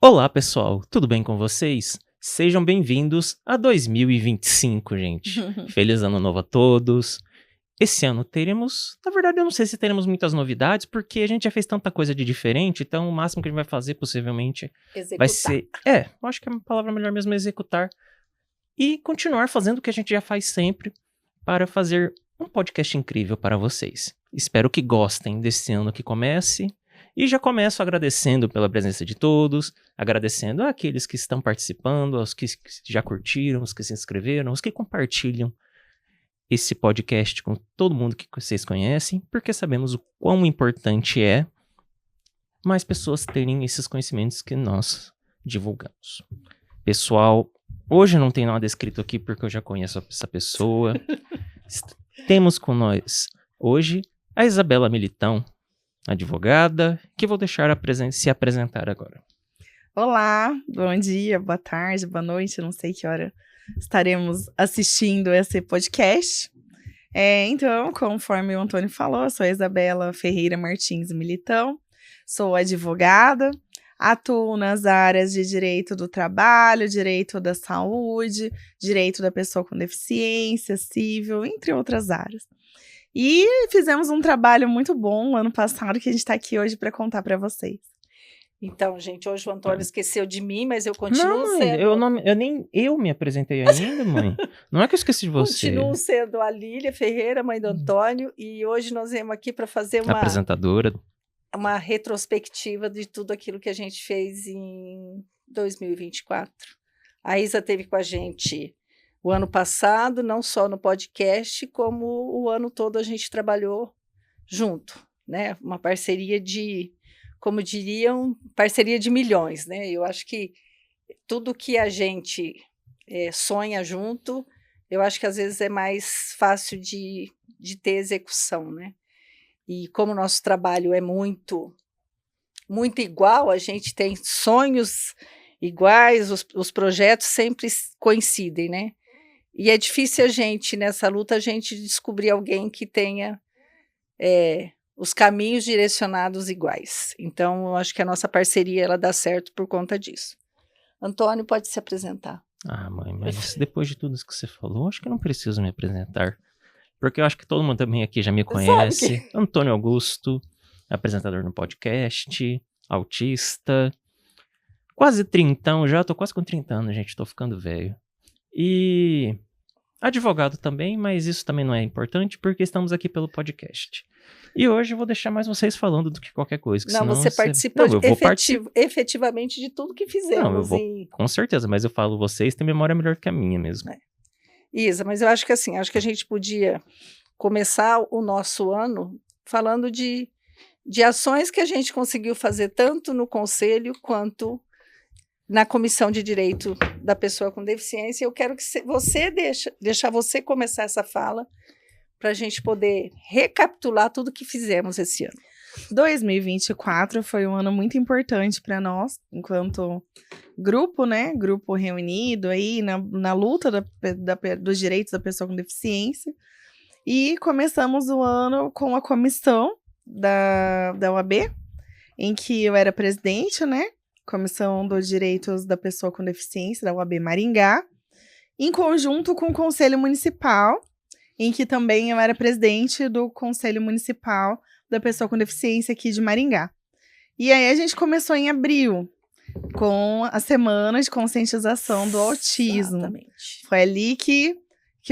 Olá, pessoal, tudo bem com vocês? Sejam bem-vindos a 2025, gente. Feliz ano novo a todos. Esse ano teremos, na verdade, eu não sei se teremos muitas novidades, porque a gente já fez tanta coisa de diferente, então o máximo que a gente vai fazer, possivelmente, vai Executar. ser. Eu acho que a palavra melhor mesmo é executar. E continuar fazendo o que a gente já faz sempre, para fazer um podcast incrível para vocês. Espero que gostem desse ano que comece. E já começo agradecendo pela presença de todos, agradecendo àqueles que estão participando, aos que já curtiram, os que se inscreveram, os que compartilham esse podcast com todo mundo que vocês conhecem, porque sabemos o quão importante é mais pessoas terem esses conhecimentos que nós divulgamos. Pessoal, hoje não tem nada escrito aqui porque eu já conheço essa pessoa. Temos com nós hoje a Isabela Militão, advogada, que vou deixar se apresentar agora. Olá, bom dia, boa tarde, boa noite, não sei que hora estaremos assistindo esse podcast. Então, conforme o Antônio falou, eu sou a Isabela Ferreira Martins Militão, sou advogada, atuo nas áreas de direito do trabalho, direito da saúde, direito da pessoa com deficiência, civil, entre outras áreas. E fizemos um trabalho muito bom ano passado que a gente está aqui hoje para contar para vocês. Então, gente, hoje o Antônio esqueceu de mim, mas eu continuo Não, sendo... eu me apresentei ainda, mãe. Não é que eu esqueci de você. Continuo sendo a Lília Ferreira, mãe do Antônio, e hoje nós viemos aqui para fazer Apresentadora. uma retrospectiva de tudo aquilo que a gente fez em 2024. A Isa esteve com a gente o ano passado, não só no podcast, como o ano todo a gente trabalhou junto, né? Uma parceria de, como diriam, parceria de milhões, né? Eu acho que tudo que a gente sonha junto, eu acho que às vezes é mais fácil de ter execução, né? E como o nosso trabalho é muito igual, a gente tem sonhos iguais, os projetos sempre coincidem, né? E é difícil a gente, nessa luta, a gente descobrir alguém que tenha os caminhos direcionados iguais. Então, eu acho que a nossa parceria ela dá certo por conta disso. Antônio, pode se apresentar. Ah, mãe, mas depois de tudo isso que você falou, acho que não preciso me apresentar. Porque eu acho que todo mundo também aqui já me conhece. Antônio Augusto, apresentador no podcast, autista, quase trintão já, tô quase com 30 anos, gente, tô ficando velho. E advogado também, mas isso também não é importante porque estamos aqui pelo podcast. E hoje eu vou deixar mais vocês falando do que qualquer coisa. Que não, senão você participou efetivamente de tudo que fizemos. Não, eu vou, com certeza, mas eu falo vocês têm memória melhor que a minha mesmo. Isa, mas eu acho que assim, acho que a gente podia começar o nosso ano falando de ações que a gente conseguiu fazer tanto no Conselho quanto na Comissão de Direito da Pessoa com Deficiência. Eu quero que você deixar você começar essa fala para a gente poder recapitular tudo que fizemos esse ano. 2024 foi um ano muito importante para nós, enquanto grupo, né? Grupo reunido aí na luta dos direitos da pessoa com deficiência. E começamos o ano com a comissão da UAB, em que eu era presidente, né? Comissão dos Direitos da Pessoa com Deficiência, da UAB Maringá, em conjunto com o Conselho Municipal, em que também eu era presidente do Conselho Municipal da Pessoa com Deficiência aqui de Maringá. E aí a gente começou em abril, com a Semana de Conscientização do Autismo. Exatamente. Foi ali que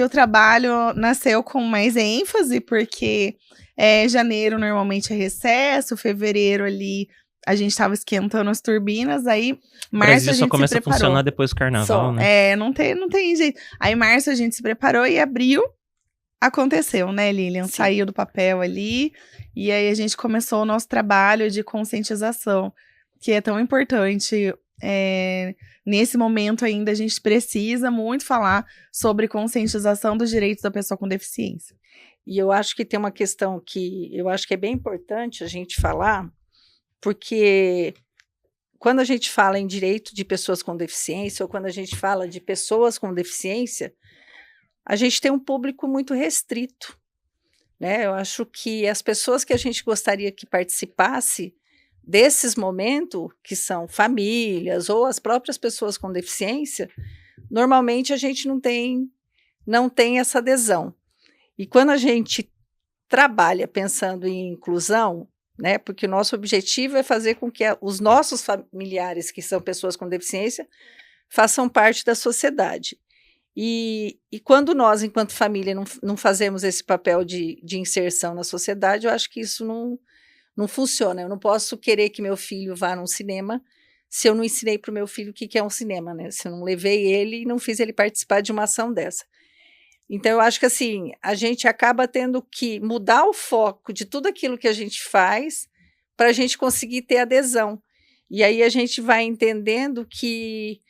o trabalho nasceu com mais ênfase, porque janeiro normalmente é recesso, fevereiro ali a gente estava esquentando as turbinas, aí março a gente só começa se preparou. A funcionar depois do carnaval, né? Não tem jeito. Aí março a gente se preparou e abril aconteceu, né, Lilian? Sim. Saiu do papel ali, e aí a gente começou o nosso trabalho de conscientização, que é tão importante. Nesse momento ainda a gente precisa muito falar sobre conscientização dos direitos da pessoa com deficiência. E eu acho que tem uma questão que eu acho que é bem importante a gente falar, porque quando a gente fala em direito de pessoas com deficiência, ou quando a gente fala de pessoas com deficiência, a gente tem um público muito restrito, né? Eu acho que as pessoas que a gente gostaria que participasse desses momentos, que são famílias ou as próprias pessoas com deficiência, normalmente a gente não tem essa adesão. E quando a gente trabalha pensando em inclusão, né, porque o nosso objetivo é fazer com que os nossos familiares, que são pessoas com deficiência, façam parte da sociedade. E quando nós, enquanto família, não fazemos esse papel de inserção na sociedade, eu acho que isso não funciona. Eu não posso querer que meu filho vá num cinema se eu não ensinei para o meu filho o que é um cinema, né? Se eu não levei ele e não fiz ele participar de uma ação dessa. Então, eu acho que assim, a gente acaba tendo que mudar o foco de tudo aquilo que a gente faz para a gente conseguir ter adesão. E aí a gente vai entendendo que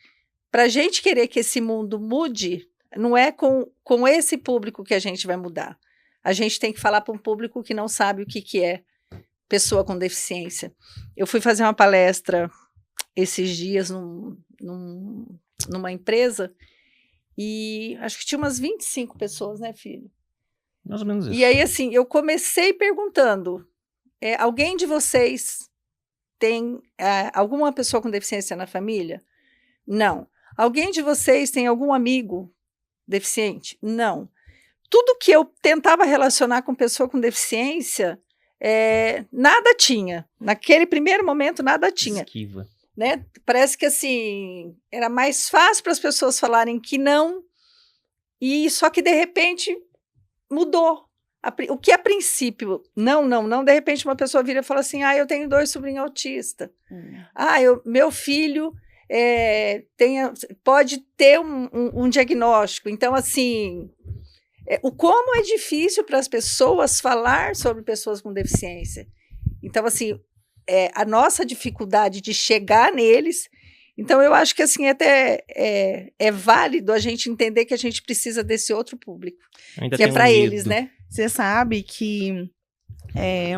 para a gente querer que esse mundo mude, não é com esse público que a gente vai mudar. A gente tem que falar para um público que não sabe o que é pessoa com deficiência. Eu fui fazer uma palestra esses dias numa empresa e acho que tinha umas 25 pessoas, né, filho? Mais ou menos isso. E aí, assim, eu comecei perguntando, alguém de vocês tem alguma pessoa com deficiência na família? Não. Alguém de vocês tem algum amigo deficiente? Não. Tudo que eu tentava relacionar com pessoa com deficiência, nada tinha. Naquele primeiro momento, nada tinha. Esquiva. Né? Parece que assim era mais fácil para as pessoas falarem que não, e só que de repente mudou. O que a princípio não, de repente uma pessoa vira e fala assim: eu tenho 2 sobrinhos autistas. Meu filho pode ter um diagnóstico. Então, assim, o como é difícil para as pessoas falar sobre pessoas com deficiência. Então, assim, a nossa dificuldade de chegar neles. Então, eu acho que assim, até é válido a gente entender que a gente precisa desse outro público, Ainda que é para eles, né? Você sabe que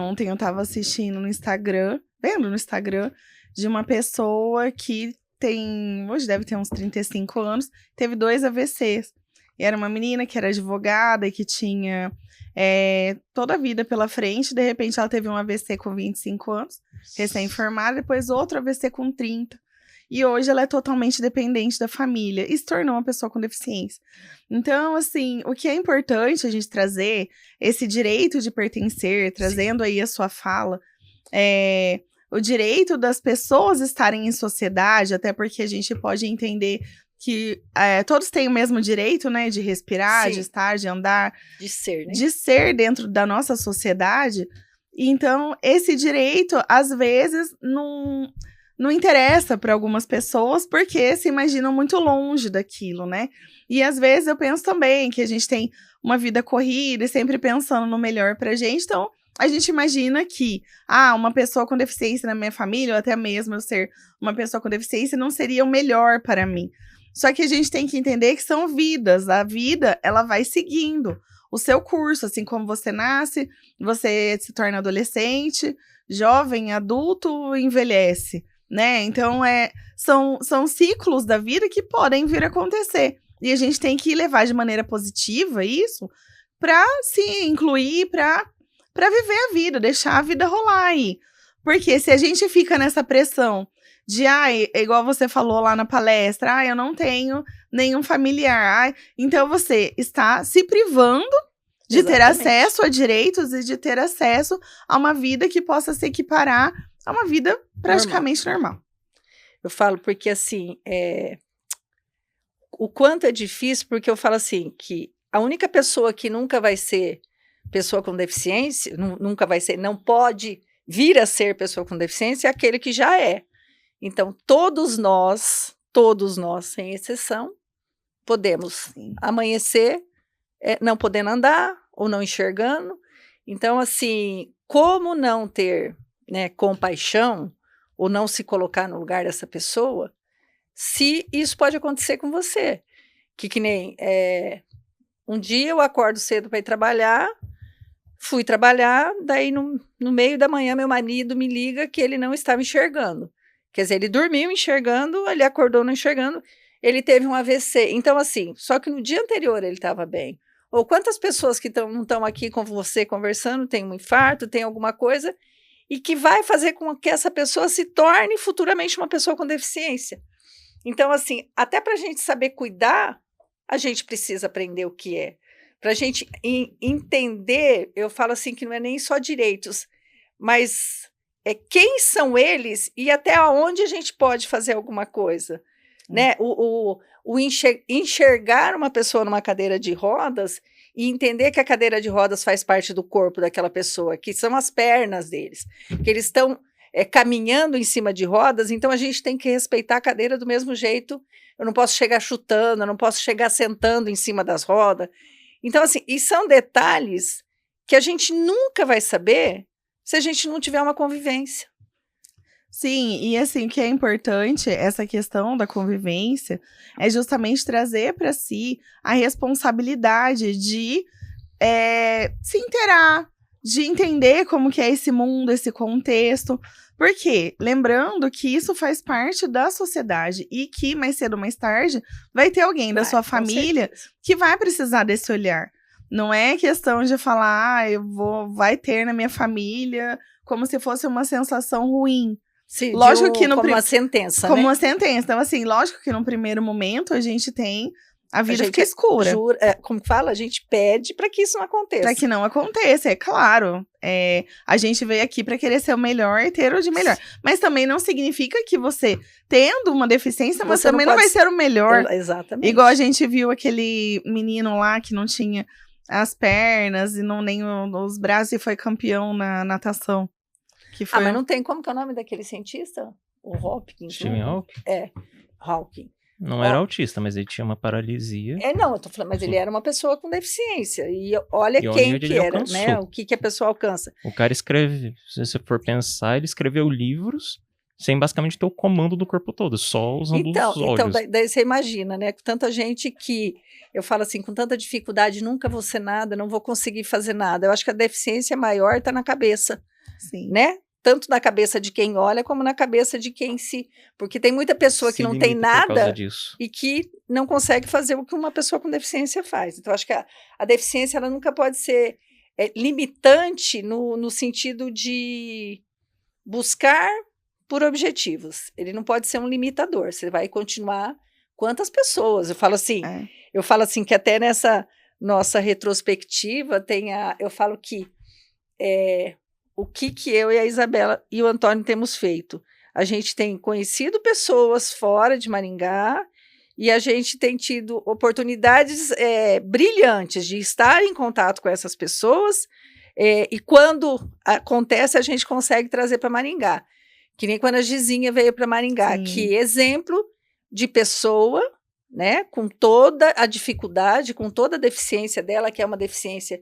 ontem eu estava assistindo no Instagram, vendo no Instagram, de uma pessoa que hoje deve ter uns 35 anos, teve 2 AVCs. E era uma menina que era advogada e que tinha toda a vida pela frente. De repente, ela teve um AVC com 25 anos, recém-formada, depois outro AVC com 30. E hoje ela é totalmente dependente da família e se tornou uma pessoa com deficiência. Então, assim, o que é importante a gente trazer, esse direito de pertencer, trazendo aí a sua fala, o direito das pessoas estarem em sociedade, até porque a gente pode entender que todos têm o mesmo direito, né, de respirar, Sim. de estar, de andar, De ser, né? de ser dentro da nossa sociedade. Então, esse direito, às vezes, não interessa para algumas pessoas, porque se imaginam muito longe daquilo, né? E às vezes eu penso também que a gente tem uma vida corrida e sempre pensando no melhor pra gente, então a gente imagina que, uma pessoa com deficiência na minha família, ou até mesmo eu ser uma pessoa com deficiência, não seria o melhor para mim. Só que a gente tem que entender que são vidas, a vida, ela vai seguindo o seu curso, assim como você nasce, você se torna adolescente, jovem, adulto, envelhece, né? Então, são ciclos da vida que podem vir a acontecer. E a gente tem que levar de maneira positiva isso para se incluir, para viver a vida, deixar a vida rolar aí. Porque se a gente fica nessa pressão de, igual você falou lá na palestra, eu não tenho nenhum familiar, então você está se privando de ter acesso a direitos e de ter acesso a uma vida que possa se equiparar a uma vida praticamente normal. Eu falo porque, assim, o quanto é difícil, porque eu falo assim, que a única pessoa que nunca vai ser pessoa com deficiência, nunca vai ser, não pode vir a ser pessoa com deficiência, é aquele que já é. Então, todos nós, sem exceção, podemos amanhecer não podendo andar ou não enxergando. Então, assim, como não ter, né, compaixão ou não se colocar no lugar dessa pessoa, se isso pode acontecer com você? Que nem um dia eu acordo cedo para ir trabalhar, fui trabalhar, daí no meio da manhã meu marido me liga que ele não estava enxergando. Quer dizer, ele dormiu enxergando, ele acordou não enxergando, ele teve um AVC. Então, assim, só que no dia anterior ele estava bem. Ou quantas pessoas que não estão aqui com você conversando, tem um infarto, tem alguma coisa, e que vai fazer com que essa pessoa se torne futuramente uma pessoa com deficiência. Então, assim, até para a gente saber cuidar, a gente precisa aprender o que é. Para a gente entender, eu falo assim que não é nem só direitos, mas quem são eles e até onde a gente pode fazer alguma coisa. Né? Enxergar uma pessoa numa cadeira de rodas e entender que a cadeira de rodas faz parte do corpo daquela pessoa, que são as pernas deles, que eles estão caminhando em cima de rodas, então a gente tem que respeitar a cadeira do mesmo jeito. Eu não posso chegar chutando, eu não posso chegar sentando em cima das rodas. Então, assim, e são detalhes que a gente nunca vai saber se a gente não tiver uma convivência. Sim, e assim, o que é importante, essa questão da convivência, é justamente trazer para si a responsabilidade de se inteirar, de entender como que é esse mundo, esse contexto. Porque, lembrando que isso faz parte da sociedade e que, mais cedo ou mais tarde, vai ter alguém da sua família que vai precisar desse olhar. Não é questão de falar, vai ter na minha família, como se fosse uma sensação ruim. Sim, lógico que como uma sentença, como né? uma sentença. Então, assim, lógico que no primeiro momento a gente tem a vida fica escura. Como fala, a gente pede para que isso não aconteça. Para que não aconteça, é claro. A gente veio aqui para querer ser o melhor e ter o de melhor. Mas também não significa que você, tendo uma deficiência, mas também não vai ser o melhor. Exatamente. Igual a gente viu aquele menino lá que não tinha as pernas e nem os braços e foi campeão na natação. Que foi mas não tem como que é o nome daquele cientista? O Hopkins? Stephen Hawking? Hawking. Não era autista, mas ele tinha uma paralisia. Não, eu tô falando, mas ele era uma pessoa com deficiência. E olha quem que era, alcançou. né? O que a pessoa alcança. O cara escreve, se você for pensar, ele escreveu livros sem basicamente ter o comando do corpo todo, só usando os olhos. Então, daí você imagina, né? Com tanta gente que, eu falo assim, com tanta dificuldade, nunca vou ser nada, não vou conseguir fazer nada. Eu acho que a deficiência maior está na cabeça. Sim. Né? Tanto na cabeça de quem olha, como na cabeça de quem se... Porque tem muita pessoa que não tem nada e que não consegue fazer o que uma pessoa com deficiência faz. Então, acho que a deficiência ela nunca pode ser limitante no sentido de buscar por objetivos. Ele não pode ser um limitador. Você vai continuar... Quantas pessoas? Eu falo assim que até nessa nossa retrospectiva eu falo que... o que eu e a Isabela e o Antônio temos feito? A gente tem conhecido pessoas fora de Maringá e a gente tem tido oportunidades brilhantes de estar em contato com essas pessoas e quando acontece a gente consegue trazer para Maringá. Que nem quando a Gizinha veio para Maringá. Sim. Que exemplo de pessoa, né, com toda a dificuldade, com toda a deficiência dela, que é uma deficiência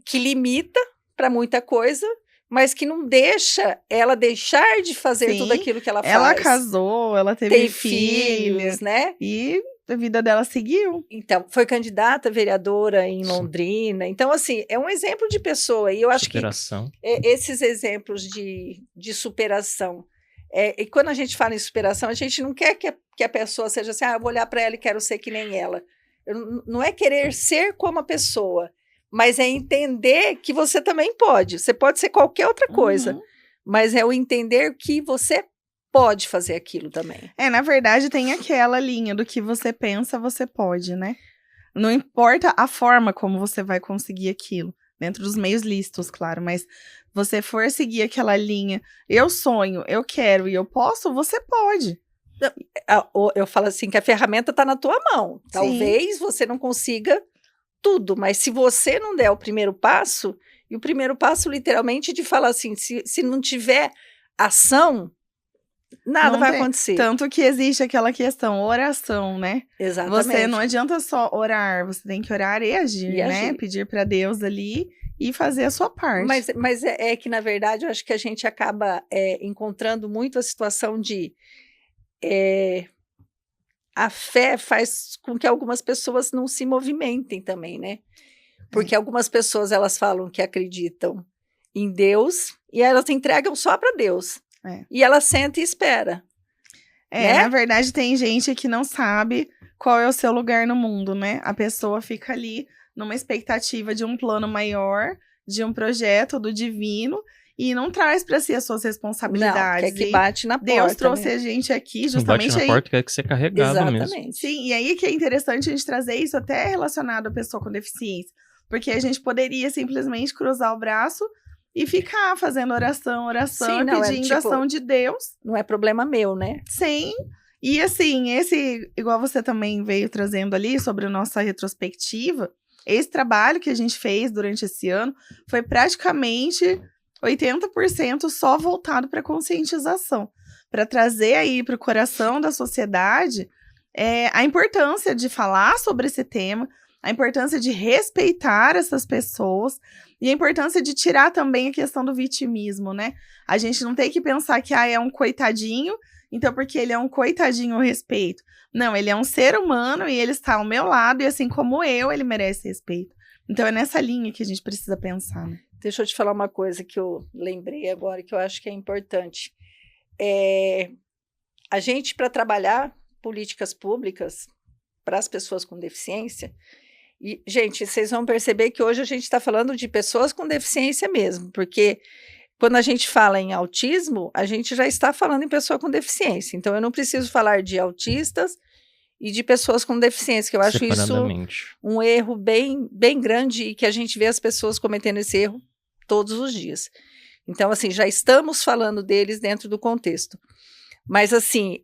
que limita para muita coisa, mas que não deixa ela deixar de fazer Sim, tudo aquilo que ela faz. Ela casou, ela teve filhos, né? E a vida dela seguiu. Então, foi candidata a vereadora em Londrina. Então, assim, é um exemplo de pessoa. E eu acho que esses exemplos de superação. E quando a gente fala em superação, a gente não quer que a pessoa seja assim, eu vou olhar para ela e quero ser que nem ela. Não é querer ser como a pessoa, mas é entender que você também pode. Você pode ser qualquer outra coisa, mas é o entender que você pode fazer aquilo também. Na verdade, tem aquela linha do que você pensa, você pode, né? Não importa a forma como você vai conseguir aquilo. Dentro dos meios lícitos, claro. Mas você for seguir aquela linha, eu sonho, eu quero e eu posso, você pode. Eu falo assim, que a ferramenta está na tua mão. Sim. Talvez você não consiga tudo, mas se você não der o primeiro passo, e o primeiro passo literalmente de falar assim, se não tiver ação, nada vai acontecer. Tanto que existe aquela questão, oração, né? Exatamente. Você não adianta só orar, você tem que orar e agir, né? Pedir para Deus ali e fazer a sua parte. Mas é que, na verdade, eu acho que a gente acaba encontrando muito a situação de... a fé faz com que algumas pessoas não se movimentem também, né? Porque algumas pessoas, elas falam que acreditam em Deus e elas entregam só para Deus. E ela senta e espera. Né? Na verdade, tem gente que não sabe qual é o seu lugar no mundo, né? A pessoa fica ali numa expectativa de um plano maior, de um projeto do divino, e não traz para si as suas responsabilidades. Não, que bate na porta. Deus trouxe né? a gente aqui Não justamente bate na aí. porta, quer que ser carregado Exatamente. mesmo. Sim, e aí que é interessante a gente trazer isso até relacionado à pessoa com deficiência. Porque a gente poderia simplesmente cruzar o braço e ficar fazendo oração Sim, e não, é pedindo tipo- ação de Deus. Não é problema meu, né? Sim. E assim, igual você também veio trazendo ali sobre a nossa retrospectiva, esse trabalho que a gente fez durante esse ano foi praticamente 80% só voltado para conscientização, para trazer aí para o coração da sociedade a importância de falar sobre esse tema, a importância de respeitar essas pessoas e a importância de tirar também a questão do vitimismo, né? A gente não tem que pensar que é um coitadinho, então porque ele é um coitadinho eu respeito. Não, ele é um ser humano e ele está ao meu lado e assim como eu, ele merece respeito. Então é nessa linha que a gente precisa pensar, né? Deixa eu te falar uma coisa que eu lembrei agora, que eu acho que é importante. A gente, para trabalhar políticas públicas para as pessoas com deficiência, e, gente, vocês vão perceber que hoje a gente está falando de pessoas com deficiência mesmo, porque quando a gente fala em autismo, a gente já está falando em pessoa com deficiência. Então, eu não preciso falar de autistas e de pessoas com deficiência, que eu acho isso Separadamente. um erro bem, bem grande e que a gente vê as pessoas cometendo esse erro todos os dias. Então, assim, já estamos falando deles dentro do contexto. Mas, assim,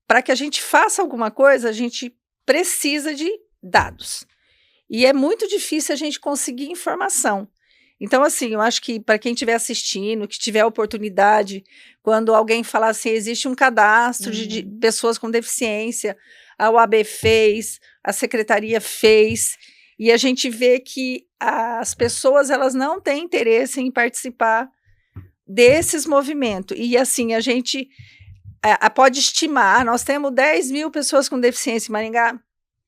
para que a gente faça alguma coisa, a gente precisa de dados. E é muito difícil a gente conseguir informação. Então, assim, eu acho que para quem estiver assistindo, que tiver oportunidade, quando alguém falar assim, existe um cadastro de pessoas com deficiência, a OAB fez, a secretaria fez, e a gente vê que as pessoas elas não têm interesse em participar desses movimentos. E, assim, a gente pode estimar, nós temos 10 mil pessoas com deficiência em Maringá,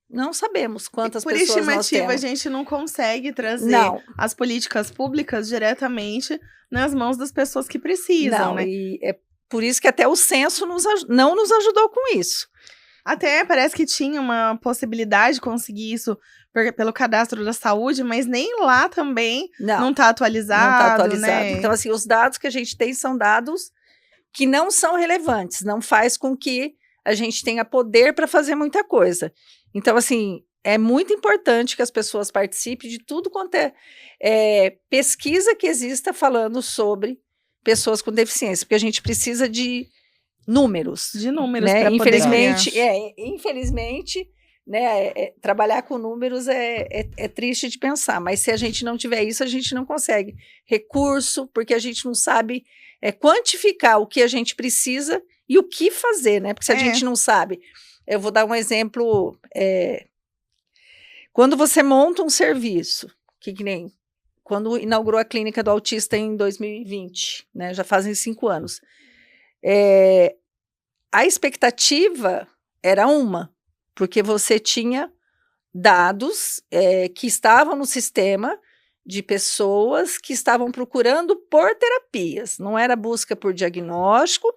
não sabemos quantas pessoas nós temos. Por estimativa, a gente não consegue trazer as políticas públicas diretamente nas mãos das pessoas que precisam, não, né? E é por isso que até o censo não nos ajudou com isso. Até parece que tinha uma possibilidade de conseguir isso pelo cadastro da saúde, mas nem lá também não está atualizado, Não está atualizado. Né? Então, assim, os dados que a gente tem são dados que não são relevantes, não faz com que a gente tenha poder para fazer muita coisa. Então, assim, é muito importante que as pessoas participem de tudo quanto é pesquisa que exista falando sobre pessoas com deficiência, porque a gente precisa de números. De números, né? para poder Infelizmente, né, trabalhar com números é triste de pensar, mas se a gente não tiver isso, a gente não consegue recurso, porque a gente não sabe quantificar o que a gente precisa e o que fazer, né? Porque se a gente não sabe, eu vou dar um exemplo, quando você monta um serviço, que nem quando inaugurou a clínica do autista em 2020, né, já fazem 5 anos, a expectativa era porque você tinha dados que estavam no sistema de pessoas que estavam procurando por terapias, não era busca por diagnóstico,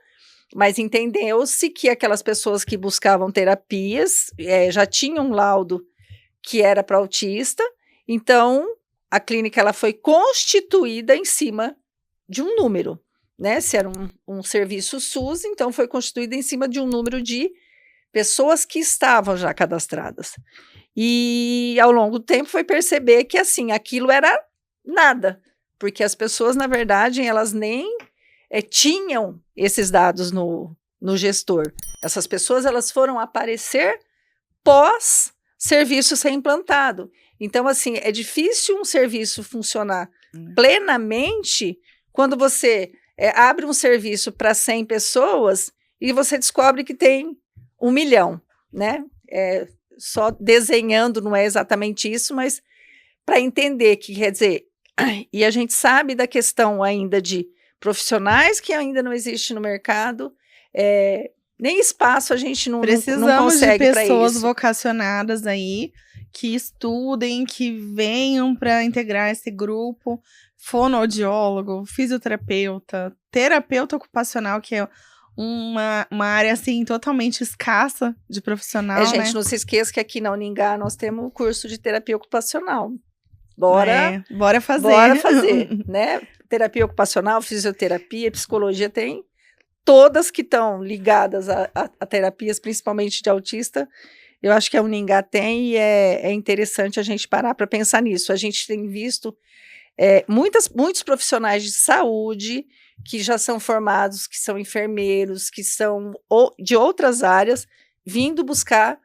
mas entendeu-se que aquelas pessoas que buscavam terapias já tinham um laudo que era para autista, então a clínica ela foi constituída em cima de um número, né? Se era um serviço SUS, então foi constituída em cima de um número de pessoas que estavam já cadastradas. E ao longo do tempo foi perceber que assim, aquilo era nada, porque as pessoas, na verdade, elas nem tinham esses dados no gestor. Essas pessoas elas foram aparecer pós serviço ser implantado. Então, assim, é difícil um serviço funcionar plenamente quando você abre um serviço para 100 pessoas e você descobre que tem 1 milhão, né? Só desenhando não é exatamente isso, mas para entender que, quer dizer, e a gente sabe da questão ainda de profissionais que ainda não existe no mercado, nem espaço a gente não consegue para isso. Precisamos de pessoas vocacionadas aí, que estudem, que venham para integrar esse grupo, fonoaudiólogo, fisioterapeuta, terapeuta ocupacional, que é uma área, assim, totalmente escassa de profissional, gente, né? não se esqueça que aqui na Uningá nós temos o curso de terapia ocupacional. Bora fazer. Bora fazer, né? terapia ocupacional, fisioterapia, psicologia tem, todas que estão ligadas a terapias, principalmente de autista, eu acho que a Uningá tem e é interessante a gente parar para pensar nisso. A gente tem visto muitos profissionais de saúde que já são formados, que são enfermeiros, que são de outras áreas, vindo buscar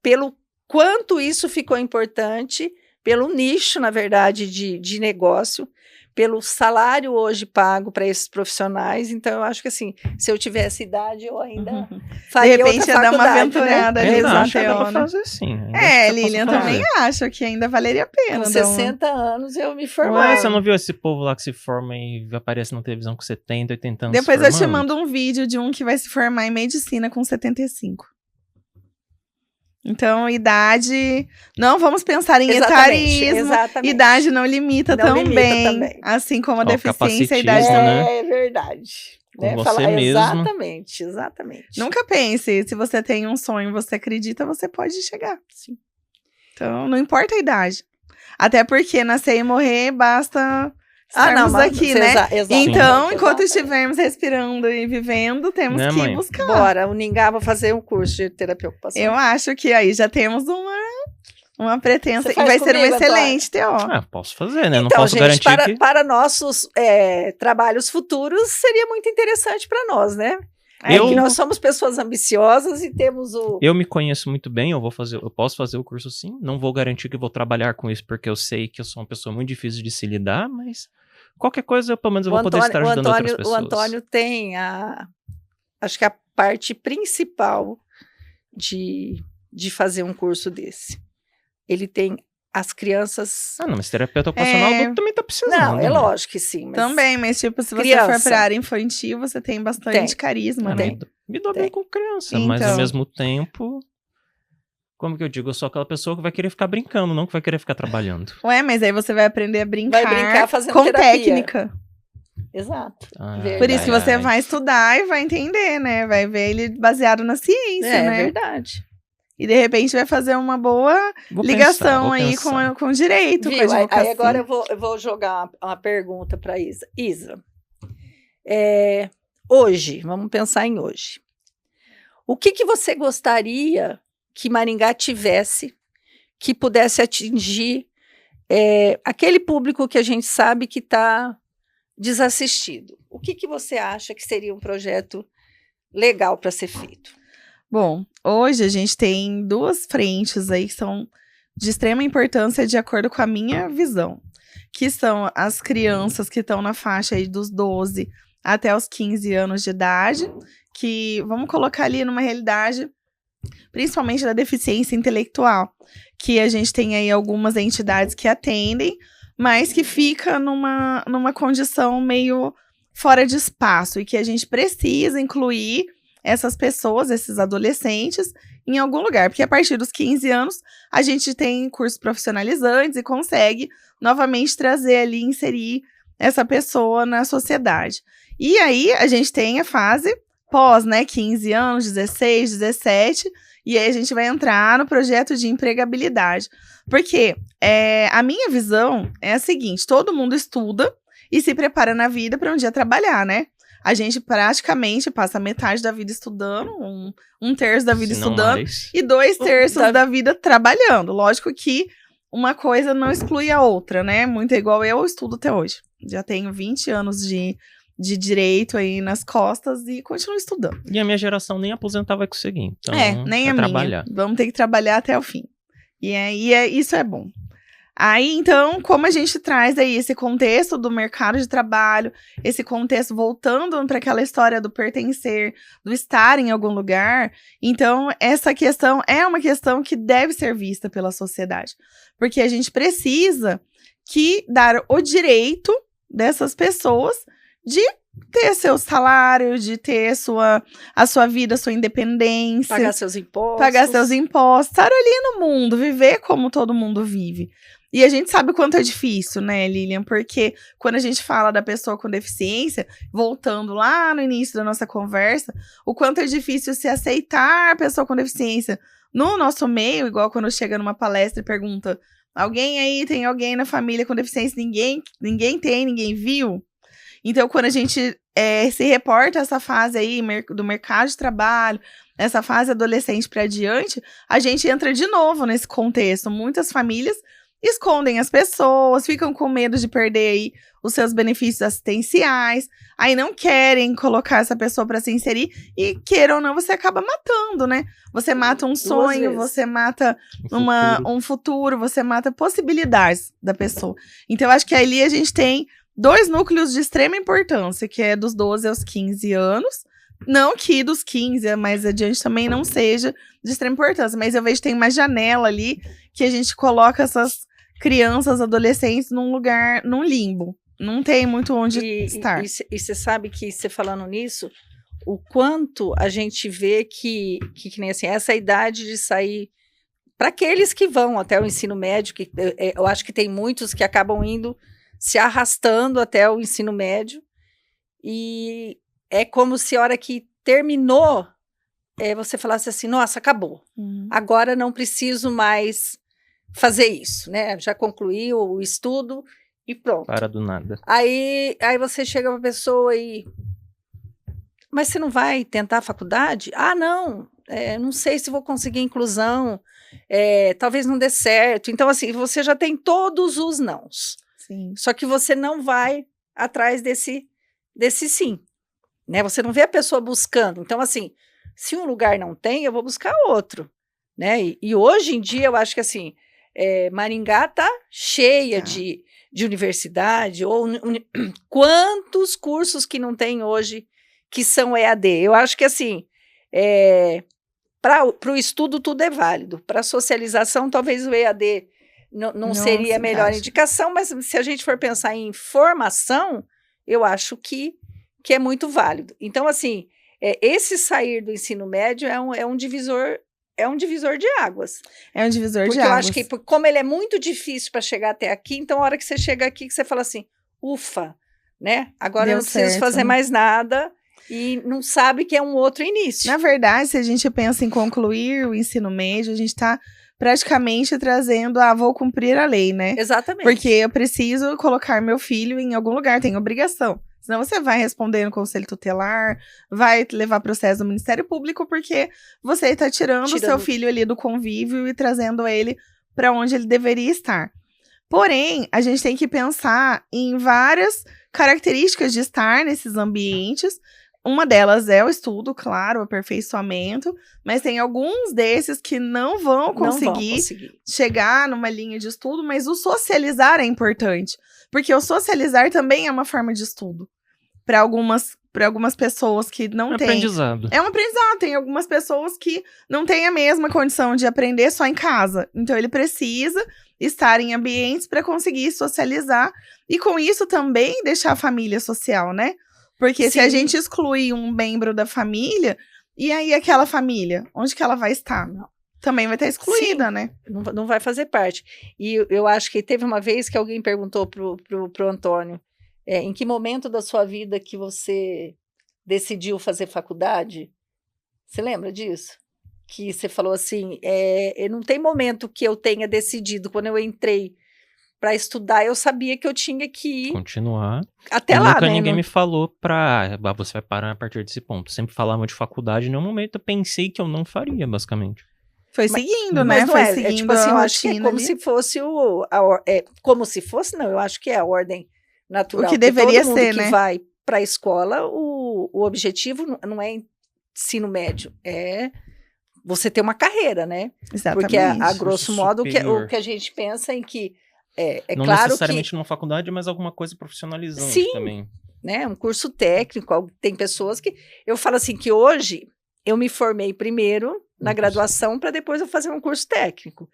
pelo quanto isso ficou importante, pelo nicho, na verdade, de negócio, pelo salário hoje pago para esses profissionais. Então, eu acho que, assim, se eu tivesse idade, eu ainda faria de repente, outra ia dar uma faculdade, aventurada ali Não, na acho que dá pra teona. fazer sim. Lilian, também acho que ainda valeria a pena. Com 60 anos, eu me Ué, formava. você não viu esse povo lá que se forma e aparece na televisão com 70, 80 anos Depois eu te formando? mando um vídeo de um que vai se formar em medicina com 75. Então, idade... Não vamos pensar em etarismo. Exatamente. Idade não limita, Não também, limita também. Assim como a Ó, deficiência, a capacitismo, idade... né? É verdade. Com você mesmo. Exatamente. Nunca pense, se você tem um sonho, você acredita, você pode chegar. Sim. Então, não importa a idade. Até porque nascer e morrer, basta estarmos aqui, né? Então, enquanto estivermos respirando e vivendo, temos Né, que mãe? buscar. Bora, Uningá, vou fazer um curso de terapia ocupacional. Eu acho que aí já temos uma pretensa. Você E faz vai ser um comigo, excelente TO. Posso fazer, né? Não Então, posso gente, garantir que... para nossos trabalhos futuros, seria muito interessante para nós, né? Eu- Que nós somos pessoas ambiciosas e temos o... Eu me conheço muito bem, eu posso fazer o curso sim. Não vou garantir que vou trabalhar com isso, porque eu sei que eu sou uma pessoa muito difícil de se lidar, mas qualquer coisa, pelo menos eu vou poder estar ajudando outras pessoas. O Antônio tem acho que a parte principal de fazer um curso desse. Ele tem as crianças... Não, mas terapeuta ocupacional também tá precisando. Não, é né? lógico que sim. Mas... Também, mas tipo, se você Criança. for pra área infantil, você tem bastante carisma, né? Me dou bem Tem. com criança, mas Então. ao mesmo tempo... Como que eu digo? Eu sou aquela pessoa que vai querer ficar brincando, não que vai querer ficar trabalhando. Ué, mas aí você vai aprender a brincar, Vai brincar fazendo com terapia. técnica. Exato. Ai, Por isso que você ai. vai estudar e vai entender, né? Vai ver ele baseado na ciência, É né? verdade. E de repente vai fazer uma boa Vou ligação pensar, aí vou com o direito, com a Viu? Aí advocacia. agora eu vou jogar uma pergunta para Isa. Isa, hoje, vamos pensar em hoje. O que você gostaria que Maringá tivesse que pudesse atingir aquele público que a gente sabe que está desassistido? O que você acha que seria um projeto legal para ser feito? Bom, hoje a gente tem duas frentes aí que são de extrema importância de acordo com a minha visão, que são as crianças que estão na faixa aí dos 12 até os 15 anos de idade, que vamos colocar ali numa realidade principalmente da deficiência intelectual, que a gente tem aí algumas entidades que atendem, mas que fica numa condição meio fora de espaço e que a gente precisa incluir essas pessoas, esses adolescentes, em algum lugar. Porque a partir dos 15 anos, a gente tem cursos profissionalizantes e consegue novamente trazer ali, inserir essa pessoa na sociedade. E aí, a gente tem a fase pós, né? 15 anos, 16, 17, e aí a gente vai entrar no projeto de empregabilidade. Porque a minha visão é a seguinte, todo mundo estuda e se prepara na vida para um dia trabalhar, né? A gente praticamente passa metade da vida estudando, um terço da vida Se não estudando mais. e 2/3 da vida trabalhando. Lógico que uma coisa não exclui a outra, né? Muito igual eu estudo até hoje. Já tenho 20 anos de direito aí nas costas e continuo estudando. E a minha geração nem aposentar vai conseguir. Então, Nem é a trabalhar. minha. Vamos ter que trabalhar até o fim. E aí, isso é bom. Aí, então, como a gente traz aí esse contexto do mercado de trabalho, esse contexto voltando para aquela história do pertencer, do estar em algum lugar, então essa questão é uma questão que deve ser vista pela sociedade. Porque a gente precisa dar o direito dessas pessoas de ter seu salário, de ter a sua vida, a sua independência. Pagar seus impostos. Pagar seus impostos, estar ali no mundo, viver como todo mundo vive. E a gente sabe o quanto é difícil, né, Lilian? Porque quando a gente fala da pessoa com deficiência, voltando lá no início da nossa conversa, o quanto é difícil se aceitar a pessoa com deficiência no nosso meio, igual quando chega numa palestra e pergunta: Alguém aí tem alguém na família com deficiência? Ninguém tem, ninguém viu? Então, quando a gente se reporta essa fase aí do mercado de trabalho, essa fase adolescente para adiante, a gente entra de novo nesse contexto. Muitas famílias escondem as pessoas, ficam com medo de perder aí os seus benefícios assistenciais, aí não querem colocar essa pessoa para se inserir e, queira ou não, você acaba matando, né? Você mata um sonho, você mata um futuro, você mata possibilidades da pessoa. Então, eu acho que ali a gente tem 2 núcleos de extrema importância, que é dos 12 aos 15 anos. Não que dos 15 mais adiante também não seja de extrema importância, mas eu vejo que tem uma janela ali que a gente coloca essas crianças, adolescentes num lugar, num limbo. Não tem muito onde estar. E você sabe que, você falando nisso, o quanto a gente vê que nem assim, essa idade de sair, para aqueles que vão até o ensino médio, que eu acho que tem muitos que acabam indo, se arrastando até o ensino médio, e é como se a hora que terminou, você falasse assim, nossa, acabou. Agora não preciso mais fazer isso, né? Já concluí o estudo e pronto. Para do nada. Aí você chega pra pessoa e... Mas você não vai tentar a faculdade? Ah, não. Não sei se vou conseguir inclusão. Talvez não dê certo. Então, assim, você já tem todos os nãos. Sim. Só que você não vai atrás desse sim. Né? Você não vê a pessoa buscando. Então, assim, se um lugar não tem, eu vou buscar outro. Né? E hoje em dia, eu acho que assim, Maringá está cheia de universidade, quantos cursos que não tem hoje que são EAD? Eu acho que assim, para o estudo tudo é válido, para a socialização talvez o EAD não seria a melhor indicação, mas se a gente for pensar em formação, eu acho que é muito válido. Então assim, esse sair do ensino médio é um divisor de águas. É um divisor de águas. Porque eu acho que, como ele é muito difícil para chegar até aqui, então a hora que você chega aqui, que você fala assim, ufa, né? Agora eu não preciso fazer mais nada e não sabe que é um outro início. Na verdade, se a gente pensa em concluir o ensino médio, a gente está praticamente trazendo vou cumprir a lei, né? Exatamente. Porque eu preciso colocar meu filho em algum lugar, tem obrigação. Senão você vai responder no conselho tutelar, vai levar processo do Ministério Público, porque você está tirando o seu filho ali do convívio e trazendo ele para onde ele deveria estar. Porém, a gente tem que pensar em várias características de estar nesses ambientes. Uma delas é o estudo, claro, o aperfeiçoamento, mas tem alguns desses que não vão conseguir chegar numa linha de estudo, mas o socializar é importante, porque o socializar também é uma forma de estudo. Para algumas pessoas que não têm... aprendizado. É um aprendizado. Tem algumas pessoas que não têm a mesma condição de aprender só em casa. Então, ele precisa estar em ambientes para conseguir socializar. E, com isso, também deixar a família social, né? Porque Sim. se a gente excluir um membro da família, e aí aquela família? Onde que ela vai estar? Não. Também vai estar excluída, Sim. né? Não vai fazer parte. E eu acho que teve uma vez que alguém perguntou pro Antônio, em que momento da sua vida que você decidiu fazer faculdade? Você lembra disso? Que você falou assim, não tem momento que eu tenha decidido. Quando eu entrei para estudar, eu sabia que eu tinha que ir continuar. Até lá, nunca né? ninguém me falou você vai parar a partir desse ponto. Sempre falavam de faculdade, em nenhum momento eu pensei que eu não faria, basicamente. Foi seguindo, né? Foi seguindo tipo assim, eu acho que é como se fosse como se fosse, não, eu acho que é a ordem natural. O que deveria todo mundo ser, que né? vai para a escola, o objetivo não é ensino médio, é você ter uma carreira, né? Exatamente. Porque a grosso modo o que a gente pensa em que não claro necessariamente numa faculdade, mas alguma coisa profissionalizante Sim, também. Né? Um curso técnico, tem pessoas que... Eu falo assim, que hoje eu me formei primeiro na graduação para depois eu fazer um curso técnico.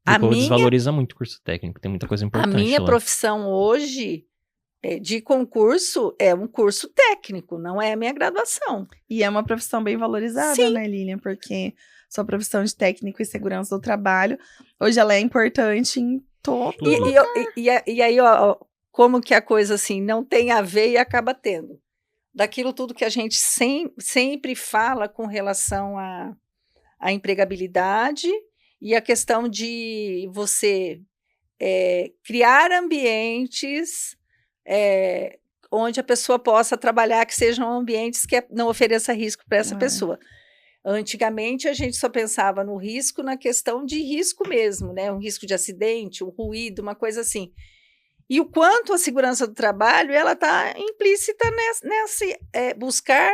O povo desvaloriza muito o curso técnico, tem muita coisa importante lá. A minha lá. profissão hoje de concurso é um curso técnico, não é a minha graduação. E é uma profissão bem valorizada, Sim. né, Lilian? Porque sua profissão de técnico e segurança do trabalho, hoje ela é importante em todo lugar. E aí, ó, como que a coisa assim não tem a ver e acaba tendo. Daquilo tudo que a gente sempre fala com relação à empregabilidade e a questão de você criar ambientes onde a pessoa possa trabalhar, que sejam ambientes que não ofereça risco para essa pessoa. Antigamente, a gente só pensava no risco na questão de risco mesmo, né? Um risco de acidente, um ruído, uma coisa assim. E o quanto a segurança do trabalho ela está implícita nesse buscar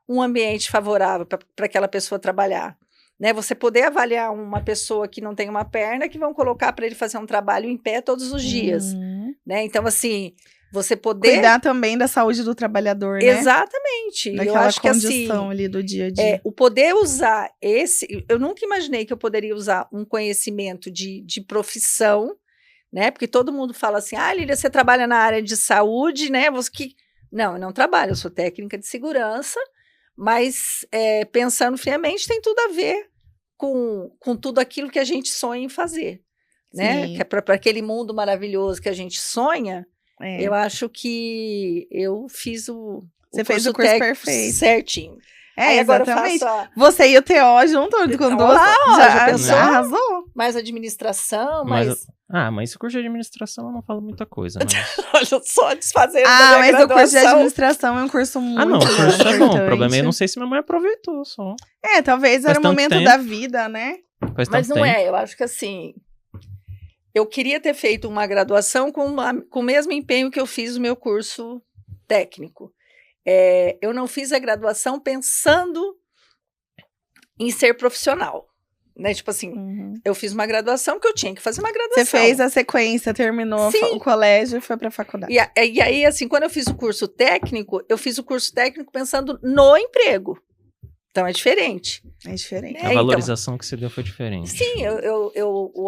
um ambiente favorável para aquela pessoa trabalhar. Né? Você poder avaliar uma pessoa que não tem uma perna, que vão colocar para ele fazer um trabalho em pé todos os dias. Né? Então, assim, você poder... Cuidar também da saúde do trabalhador, né? Exatamente. Daquela eu acho condição que, assim, ali do dia a dia. O poder usar eu nunca imaginei que eu poderia usar um conhecimento de profissão, né? Porque todo mundo fala assim, Lília, você trabalha na área de saúde, né? Não, eu não trabalho, eu sou técnica de segurança, mas pensando friamente tem tudo a ver com tudo aquilo que a gente sonha em fazer, né? Que é para aquele mundo maravilhoso que a gente sonha. Eu acho que eu fiz Você fez o curso perfeito. Certinho. Aí agora exatamente. Eu faço Você e o TO junto com duas. Já arrasou. Mais administração, mas o curso de administração eu não falo muita coisa. Olha só, desfazendo da minha mas o curso de administração é um curso muito não, o curso é bom. O problema é eu não sei se minha mãe aproveitou só. Talvez era o momento da vida, né? Mas não eu acho que assim... Eu queria ter feito uma graduação com o mesmo empenho que eu fiz o meu curso técnico. Eu não fiz a graduação pensando em ser profissional. Né? Tipo assim, eu fiz uma graduação que eu tinha que fazer uma graduação. Você fez a sequência, terminou o colégio e foi para a faculdade. E aí, assim, quando eu fiz o curso técnico, pensando no emprego. Então, é diferente. É diferente. A valorização que você deu foi diferente. Sim,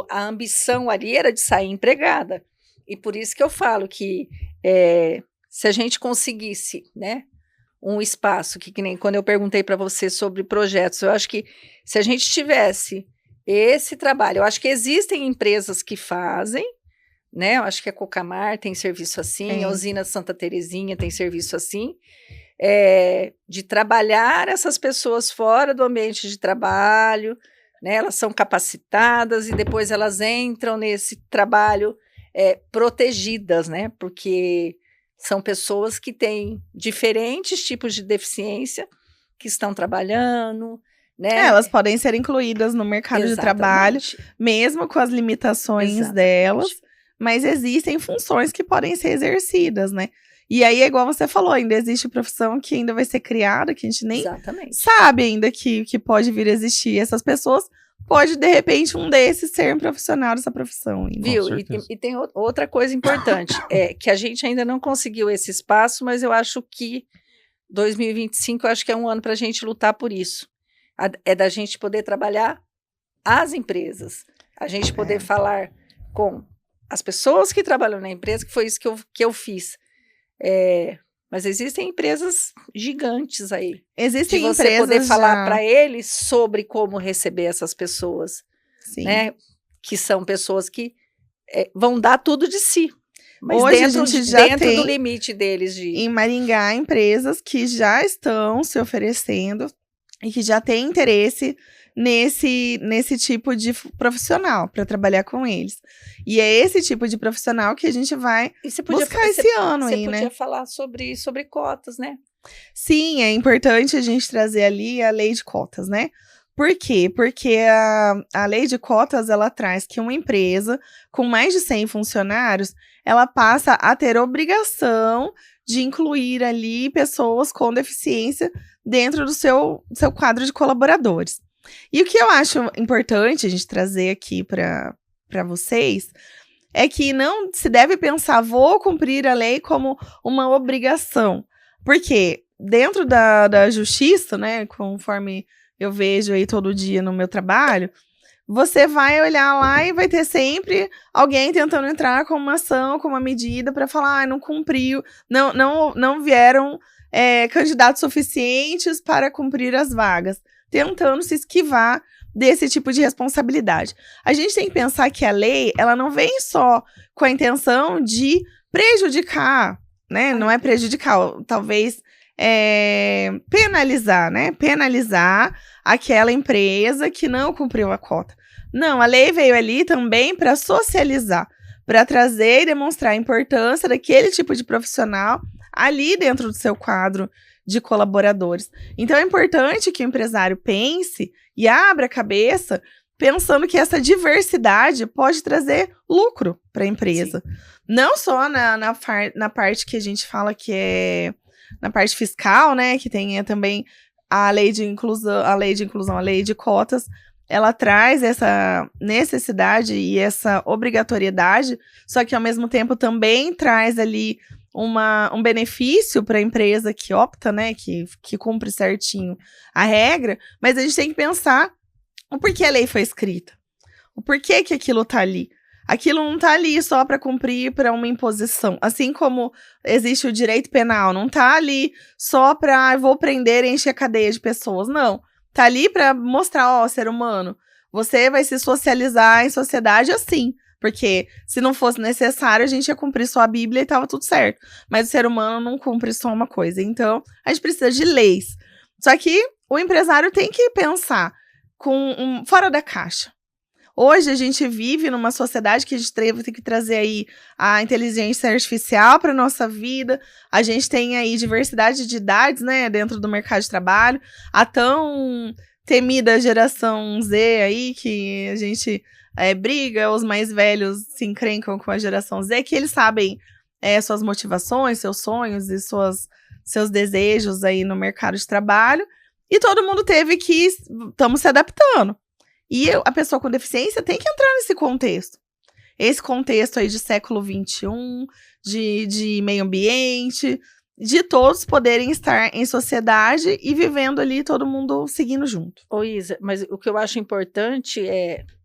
a ambição ali era de sair empregada. E por isso que eu falo que se a gente conseguisse, né, um espaço, que nem quando eu perguntei para você sobre projetos, eu acho que se a gente tivesse esse trabalho, eu acho que existem empresas que fazem, né, eu acho que a Cocamar tem serviço assim, a usina Santa Terezinha tem serviço assim, de trabalhar essas pessoas fora do ambiente de trabalho, né, elas são capacitadas e depois elas entram nesse trabalho protegidas, né, porque são pessoas que têm diferentes tipos de deficiência, que estão trabalhando, né? Elas podem ser incluídas no mercado de trabalho, mesmo com as limitações delas, mas existem funções que podem ser exercidas, né? E aí, é igual você falou, ainda existe profissão que ainda vai ser criada, que a gente nem sabe ainda que pode vir a existir. Essas pessoas, pode, de repente, um desses ser um profissional dessa profissão. Viu? E tem outra coisa importante, que a gente ainda não conseguiu esse espaço, mas eu acho que 2025, eu acho que é um ano para a gente lutar por isso. É da gente poder trabalhar as empresas, a gente poder falar com as pessoas que trabalham na empresa, que foi isso que eu fiz. Mas existem empresas gigantes aí. Existem empresas de você poder falar para eles sobre como receber essas pessoas. Sim. Né? Que são pessoas que vão dar tudo de si. Mas hoje dentro, a gente já dentro tem do limite deles. Em Maringá, empresas que já estão se oferecendo e que já têm interesse nesse tipo de profissional para trabalhar com eles. E é esse tipo de profissional que a gente vai buscar esse ano aí, né? Você podia falar sobre cotas, né? Sim, é importante a gente trazer ali a lei de cotas, né? Por quê? Porque a lei de cotas, ela traz que uma empresa com mais de 100 funcionários, ela passa a ter obrigação de incluir ali pessoas com deficiência dentro do seu quadro de colaboradores. E o que eu acho importante a gente trazer aqui para vocês é que não se deve pensar, vou cumprir a lei como uma obrigação. Porque dentro da justiça, né, conforme eu vejo aí todo dia no meu trabalho, você vai olhar lá e vai ter sempre alguém tentando entrar com uma ação, com uma medida para falar, não cumpriu, não vieram candidatos suficientes para cumprir as vagas, tentando se esquivar desse tipo de responsabilidade. A gente tem que pensar que a lei, ela não vem só com a intenção de prejudicar, né? Não é prejudicar, talvez penalizar, né? Penalizar aquela empresa que não cumpriu a cota. Não, a lei veio ali também para socializar, para trazer e demonstrar a importância daquele tipo de profissional ali dentro do seu quadro de colaboradores. Então, é importante que o empresário pense e abra a cabeça pensando que essa diversidade pode trazer lucro para a empresa. Sim. Não só na parte que a gente fala que é na parte fiscal, né, que tem também a lei de inclusão, a lei de cotas, ela traz essa necessidade e essa obrigatoriedade, só que ao mesmo tempo também traz ali um benefício para a empresa que opta, né, que cumpre certinho a regra, mas a gente tem que pensar o porquê a lei foi escrita, o porquê que aquilo tá ali. Aquilo não tá ali só para cumprir para uma imposição, assim como existe o direito penal, não tá ali só para vou prender e encher a cadeia de pessoas, não. Tá ali para mostrar, ó, ser humano, você vai se socializar em sociedade assim. Porque se não fosse necessário, a gente ia cumprir só a Bíblia e tava tudo certo. Mas o ser humano não cumpre só uma coisa. Então, a gente precisa de leis. Só que o empresário tem que pensar fora da caixa. Hoje, a gente vive numa sociedade que a gente tem que trazer aí a inteligência artificial para nossa vida. A gente tem aí diversidade de idades, né, dentro do mercado de trabalho. A tão temida geração Z aí, que a gente briga, os mais velhos se encrencam com a geração Z, que eles sabem suas motivações, seus sonhos e seus desejos aí no mercado de trabalho, e todo mundo estamos se adaptando. E a pessoa com deficiência tem que entrar nesse contexto. Esse contexto aí de século XXI, de meio ambiente, de todos poderem estar em sociedade e vivendo ali, todo mundo seguindo junto. Ô Isa, mas o que eu acho importante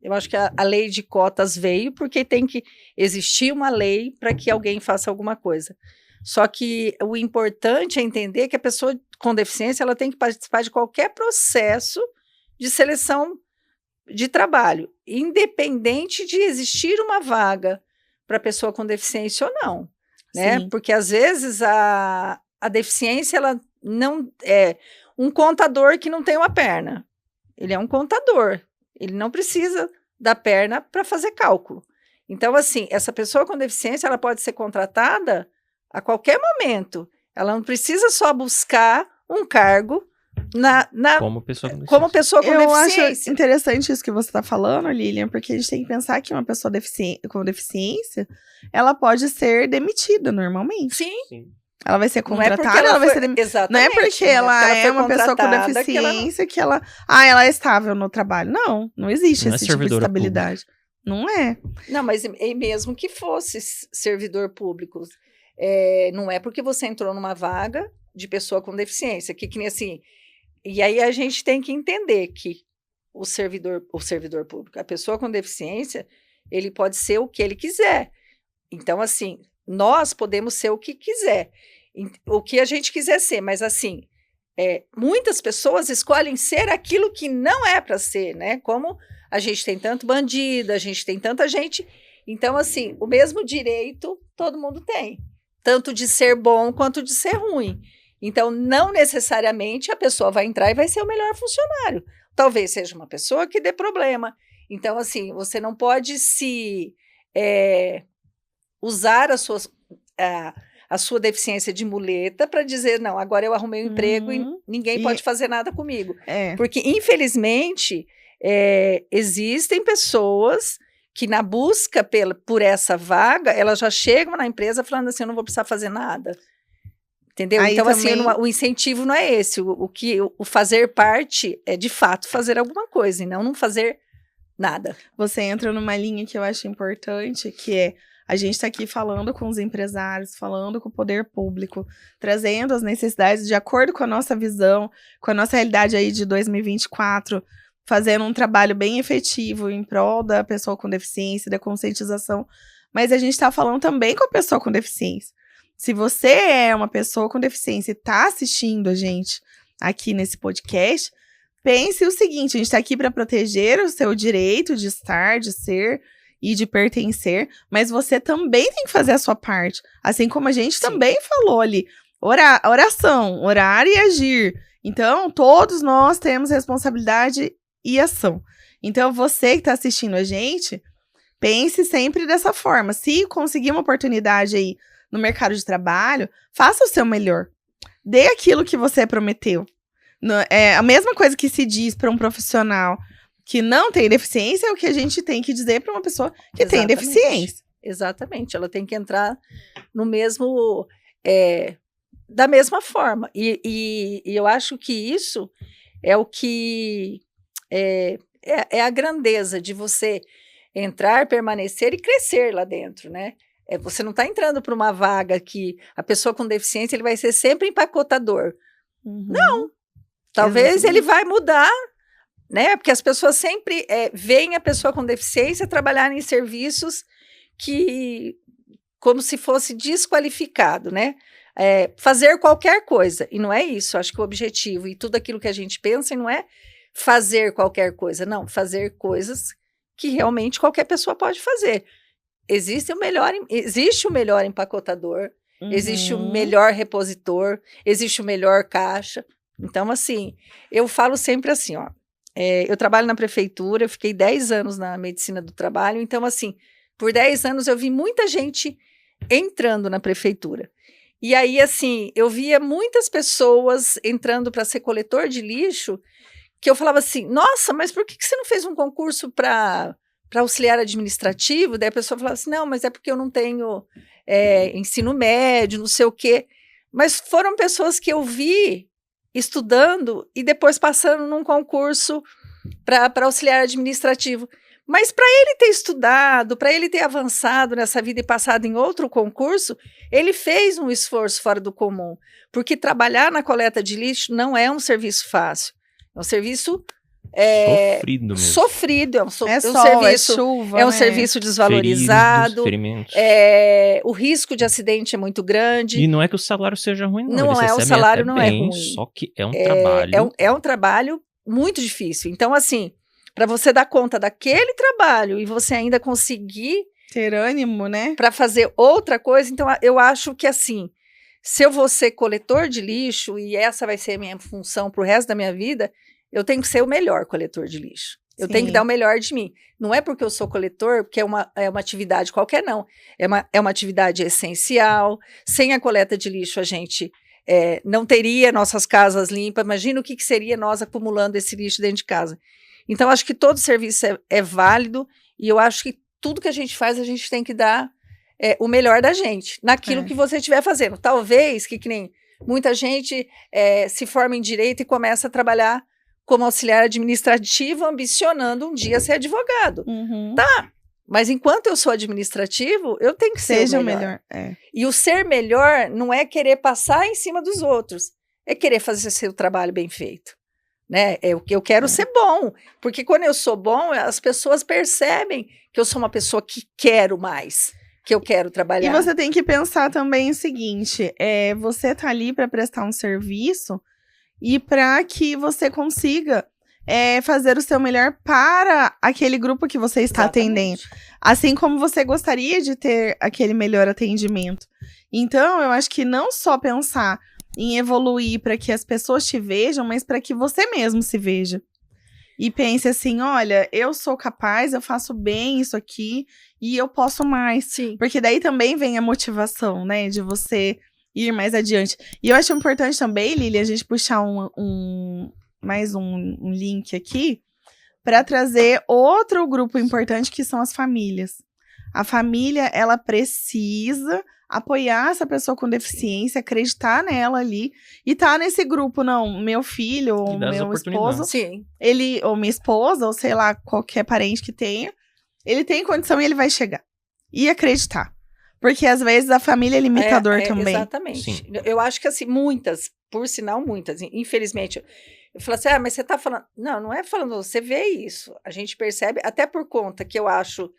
eu acho que a lei de cotas veio porque tem que existir uma lei para que alguém faça alguma coisa. Só que o importante é entender que a pessoa com deficiência ela tem que participar de qualquer processo de seleção de trabalho, independente de existir uma vaga para pessoa com deficiência ou não. Né? Porque às vezes a deficiência ela não é um contador que não tem uma perna. Ele é um contador. Ele não precisa da perna para fazer cálculo. Então, assim, essa pessoa com deficiência ela pode ser contratada a qualquer momento. Ela não precisa só buscar um cargo como pessoa com deficiência. Eu acho interessante isso que você está falando, Lilian, porque a gente tem que pensar que uma pessoa com deficiência, ela pode ser demitida normalmente. Sim. Ela vai ser contratada, ela vai ser demitida. Não é porque ela é uma pessoa com deficiência que ela é estável no trabalho. Não existe esse tipo de estabilidade. Pública. Não é. Não, mas mesmo que fosse servidor público, não é porque você entrou numa vaga de pessoa com deficiência, que nem assim. E aí a gente tem que entender que o servidor público, a pessoa com deficiência, ele pode ser o que ele quiser. Então, assim, nós podemos ser o que quiser, o que a gente quiser ser, mas assim, muitas pessoas escolhem ser aquilo que não é para ser, né? Como a gente tem tanto bandido, a gente tem tanta gente. Então, assim, o mesmo direito todo mundo tem, tanto de ser bom quanto de ser ruim. Então, não necessariamente a pessoa vai entrar e vai ser o melhor funcionário. Talvez seja uma pessoa que dê problema. Então, assim, você não pode usar a sua deficiência de muleta para dizer, não, agora eu arrumei um emprego e ninguém pode fazer nada comigo. Porque, infelizmente, existem pessoas que na busca por essa vaga, elas já chegam na empresa falando assim, eu não vou precisar fazer nada. Entendeu? Aí então, também... assim, o incentivo não é esse. O fazer parte é, de fato, fazer alguma coisa, e não fazer nada. Você entra numa linha que eu acho importante, que é a gente está aqui falando com os empresários, falando com o poder público, trazendo as necessidades de acordo com a nossa visão, com a nossa realidade aí de 2024, fazendo um trabalho bem efetivo em prol da pessoa com deficiência, da conscientização. Mas a gente está falando também com a pessoa com deficiência. Se você é uma pessoa com deficiência e está assistindo a gente aqui nesse podcast, pense o seguinte, a gente está aqui para proteger o seu direito de estar, de ser e de pertencer, mas você também tem que fazer a sua parte. Assim como a gente também falou ali, oração, orar e agir. Então, todos nós temos responsabilidade e ação. Então, você que está assistindo a gente, pense sempre dessa forma. Se conseguir uma oportunidade aí no mercado de trabalho, faça o seu melhor. Dê aquilo que você prometeu. É a mesma coisa que se diz para um profissional que não tem deficiência, é o que a gente tem que dizer para uma pessoa que tem deficiência. Exatamente, ela tem que entrar no mesmo, da mesma forma. E eu acho que isso é o que é a grandeza de você entrar, permanecer e crescer lá dentro, né? Você não está entrando para uma vaga que a pessoa com deficiência ele vai ser sempre empacotador. Uhum. Não. Talvez ele vai mudar, né? Porque as pessoas sempre veem a pessoa com deficiência trabalhar em serviços que como se fosse desqualificado, né? Fazer qualquer coisa. E não é isso. Acho que o objetivo e tudo aquilo que a gente pensa não é fazer qualquer coisa. Não, fazer coisas que realmente qualquer pessoa pode fazer. Existe o melhor empacotador, existe o melhor repositor, existe o melhor caixa. Então, assim, eu falo sempre assim, ó, eu trabalho na prefeitura, eu fiquei 10 anos na medicina do trabalho, então, assim, por 10 anos eu vi muita gente entrando na prefeitura. E aí, assim, eu via muitas pessoas entrando para ser coletor de lixo, que eu falava assim, nossa, mas por que você não fez um concurso para auxiliar administrativo? Daí a pessoa falava assim, não, mas é porque eu não tenho ensino médio, não sei o quê. Mas foram pessoas que eu vi estudando e depois passando num concurso para auxiliar administrativo. Mas para ele ter estudado, para ele ter avançado nessa vida e passado em outro concurso, ele fez um esforço fora do comum, porque trabalhar na coleta de lixo não é um serviço fácil, é um serviço sofrido mesmo. Sofrido, um serviço, chuva, é um serviço desvalorizado, o risco de acidente é muito grande. E não é que o salário seja ruim, não. O salário não é ruim. Só que é um trabalho. É um trabalho muito difícil. Então, assim, para você dar conta daquele trabalho e você ainda conseguir ter ânimo, né? Para fazer outra coisa, então eu acho que assim, se eu vou ser coletor de lixo e essa vai ser a minha função para o resto da minha vida, eu tenho que ser o melhor coletor de lixo. Eu tenho que dar o melhor de mim. Não é porque eu sou coletor, porque é uma atividade qualquer, não. É uma atividade essencial. Sem a coleta de lixo, a gente não teria nossas casas limpas. Imagina o que seria nós acumulando esse lixo dentro de casa. Então, acho que todo serviço é válido e eu acho que tudo que a gente faz, a gente tem que dar o melhor da gente, naquilo que você estiver fazendo. Talvez, que nem muita gente se forma em direito e começa a trabalhar como auxiliar administrativo, ambicionando um dia ser advogado. Uhum. Tá, mas enquanto eu sou administrativo, eu tenho que ser o melhor. E o ser melhor não é querer passar em cima dos outros, é querer fazer seu trabalho bem feito. Né? Eu quero ser bom, porque quando eu sou bom, as pessoas percebem que eu sou uma pessoa que quero mais, que eu quero trabalhar. E você tem que pensar também o seguinte, você tá ali para prestar um serviço e para que você consiga fazer o seu melhor para aquele grupo que você está atendendo. Assim como você gostaria de ter aquele melhor atendimento. Então, eu acho que não só pensar em evoluir para que as pessoas te vejam, mas para que você mesmo se veja. E pense assim, olha, eu sou capaz, eu faço bem isso aqui e eu posso mais. Sim. Porque daí também vem a motivação, né, de você ir mais adiante. E eu acho importante também, Lili, a gente puxar mais um link aqui para trazer outro grupo importante que são as famílias. A família, ela precisa apoiar essa pessoa com deficiência, acreditar nela ali e tá nesse grupo, não, meu filho ou meu esposo, sim. ele ou minha esposa ou sei lá, qualquer parente que tenha, ele tem condição e ele vai chegar. E acreditar. Porque às vezes a família é limitador também. Exatamente. Sim. Eu acho que assim, muitas, por sinal muitas, infelizmente, eu falo assim, mas você tá falando, não é falando, você vê isso, a gente percebe, até por conta que eu acho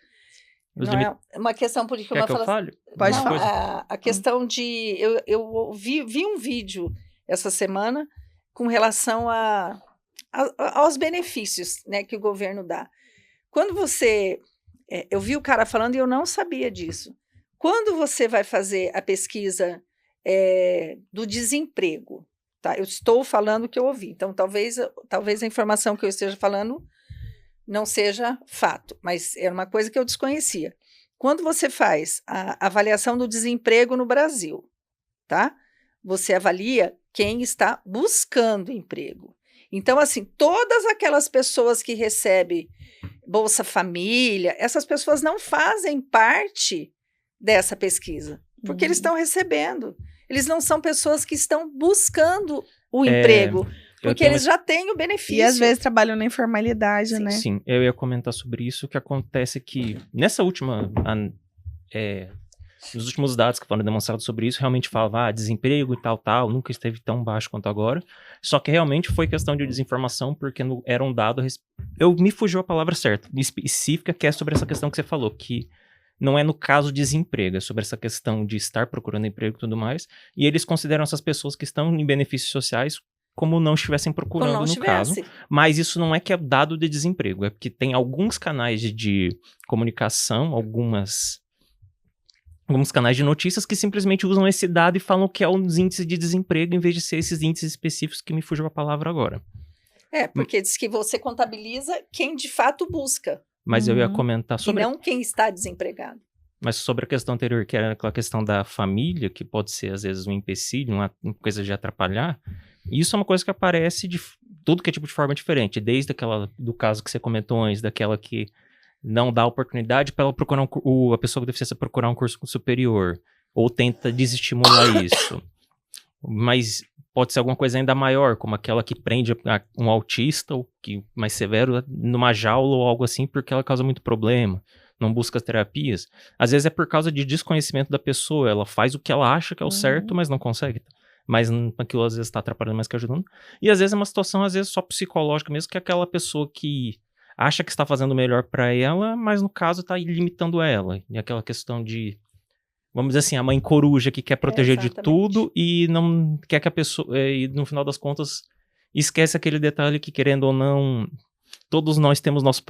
não é uma questão política. Quer que eu fale? Pode falar. A questão de... Eu vi um vídeo essa semana com relação aos benefícios, né, que o governo dá. Quando você... eu vi o cara falando e eu não sabia disso. Quando você vai fazer a pesquisa do desemprego, tá? Eu estou falando o que eu ouvi. Então, talvez a informação que eu esteja falando não seja fato, mas era uma coisa que eu desconhecia. Quando você faz a avaliação do desemprego no Brasil, tá? Você avalia quem está buscando emprego. Então, assim, todas aquelas pessoas que recebem Bolsa Família, essas pessoas não fazem parte dessa pesquisa, porque eles estão recebendo. Eles não são pessoas que estão buscando o emprego, porque eles já têm o benefício. E às vezes trabalham na informalidade, né? Sim, eu ia comentar sobre isso. O que acontece é que nessa última... nos últimos dados que foram demonstrados sobre isso, realmente falava desemprego e tal, nunca esteve tão baixo quanto agora. Só que realmente foi questão de desinformação, porque era um dado... me fugiu a palavra certa, específica, que é sobre essa questão que você falou, que não é no caso de desemprego, é sobre essa questão de estar procurando emprego e tudo mais. E eles consideram essas pessoas que estão em benefícios sociais como não estivessem procurando, no caso. Mas isso não é que é dado de desemprego, é porque tem alguns canais de comunicação, alguns canais de notícias que simplesmente usam esse dado e falam que é os índices de desemprego, em vez de ser esses índices específicos que me fugiu a palavra agora. Porque diz que você contabiliza quem de fato busca. Mas eu ia comentar sobre... E não quem está desempregado. Mas sobre a questão anterior, que era aquela questão da família, que pode ser, às vezes, um empecilho, uma coisa de atrapalhar, isso é uma coisa que aparece de tudo que é tipo de forma diferente, desde aquela do caso que você comentou antes, daquela que não dá oportunidade para ela procurar a pessoa com deficiência procurar um curso superior, ou tenta desestimular isso. Mas pode ser alguma coisa ainda maior, como aquela que prende um autista, ou que mais severo, numa jaula ou algo assim, porque ela causa muito problema, não busca terapias. Às vezes é por causa de desconhecimento da pessoa, ela faz o que ela acha que é o certo, mas não consegue. Mas aquilo às vezes está atrapalhando mais que ajudando. E às vezes é uma situação, às vezes, só psicológica mesmo, que é aquela pessoa que acha que está fazendo o melhor para ela, mas no caso está limitando ela. E aquela questão de, vamos dizer assim, a mãe coruja que quer proteger de tudo e não quer que a pessoa, e no final das contas, esquece aquele detalhe que, querendo ou não, todos nós temos nosso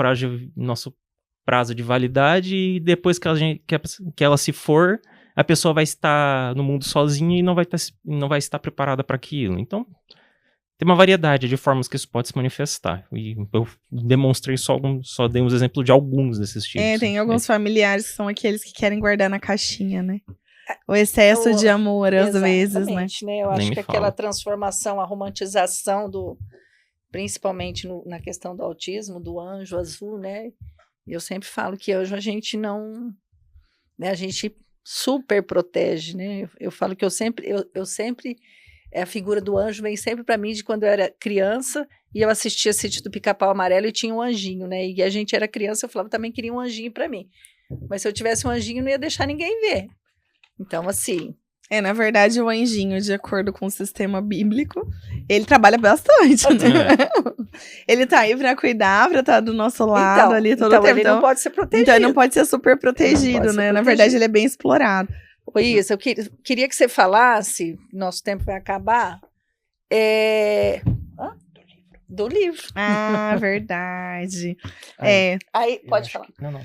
prazo de validade, e depois que ela se for, a pessoa vai estar no mundo sozinha e não vai estar preparada para aquilo. Então, tem uma variedade de formas que isso pode se manifestar. E eu demonstrei só dei uns exemplos de alguns desses tipos. Tem alguns familiares que são aqueles que querem guardar na caixinha, né? O excesso de amor, às vezes, né? Eu acho que aquela transformação, a romantização principalmente na questão do autismo, do anjo azul, né? Eu sempre falo que anjo a gente não... Né, a gente super protege, né? Eu falo que eu sempre a figura do anjo vem sempre para mim de quando eu era criança e eu assistia Sítio do Pica-Pau Amarelo e tinha um anjinho, né? E a gente era criança, eu falava, também queria um anjinho para mim. Mas se eu tivesse um anjinho, não ia deixar ninguém ver. Então, assim... na verdade, o anjinho, de acordo com o sistema bíblico, ele trabalha bastante, né? Ele tá aí pra cuidar, pra estar do nosso lado ali todo o tempo. Ele não pode ser protegido. Então, ele não pode ser super protegido, né? Na verdade, ele é bem explorado. Isso, eu queria que você falasse, nosso tempo vai acabar, do livro. Ah, verdade. Aí, pode falar. Não,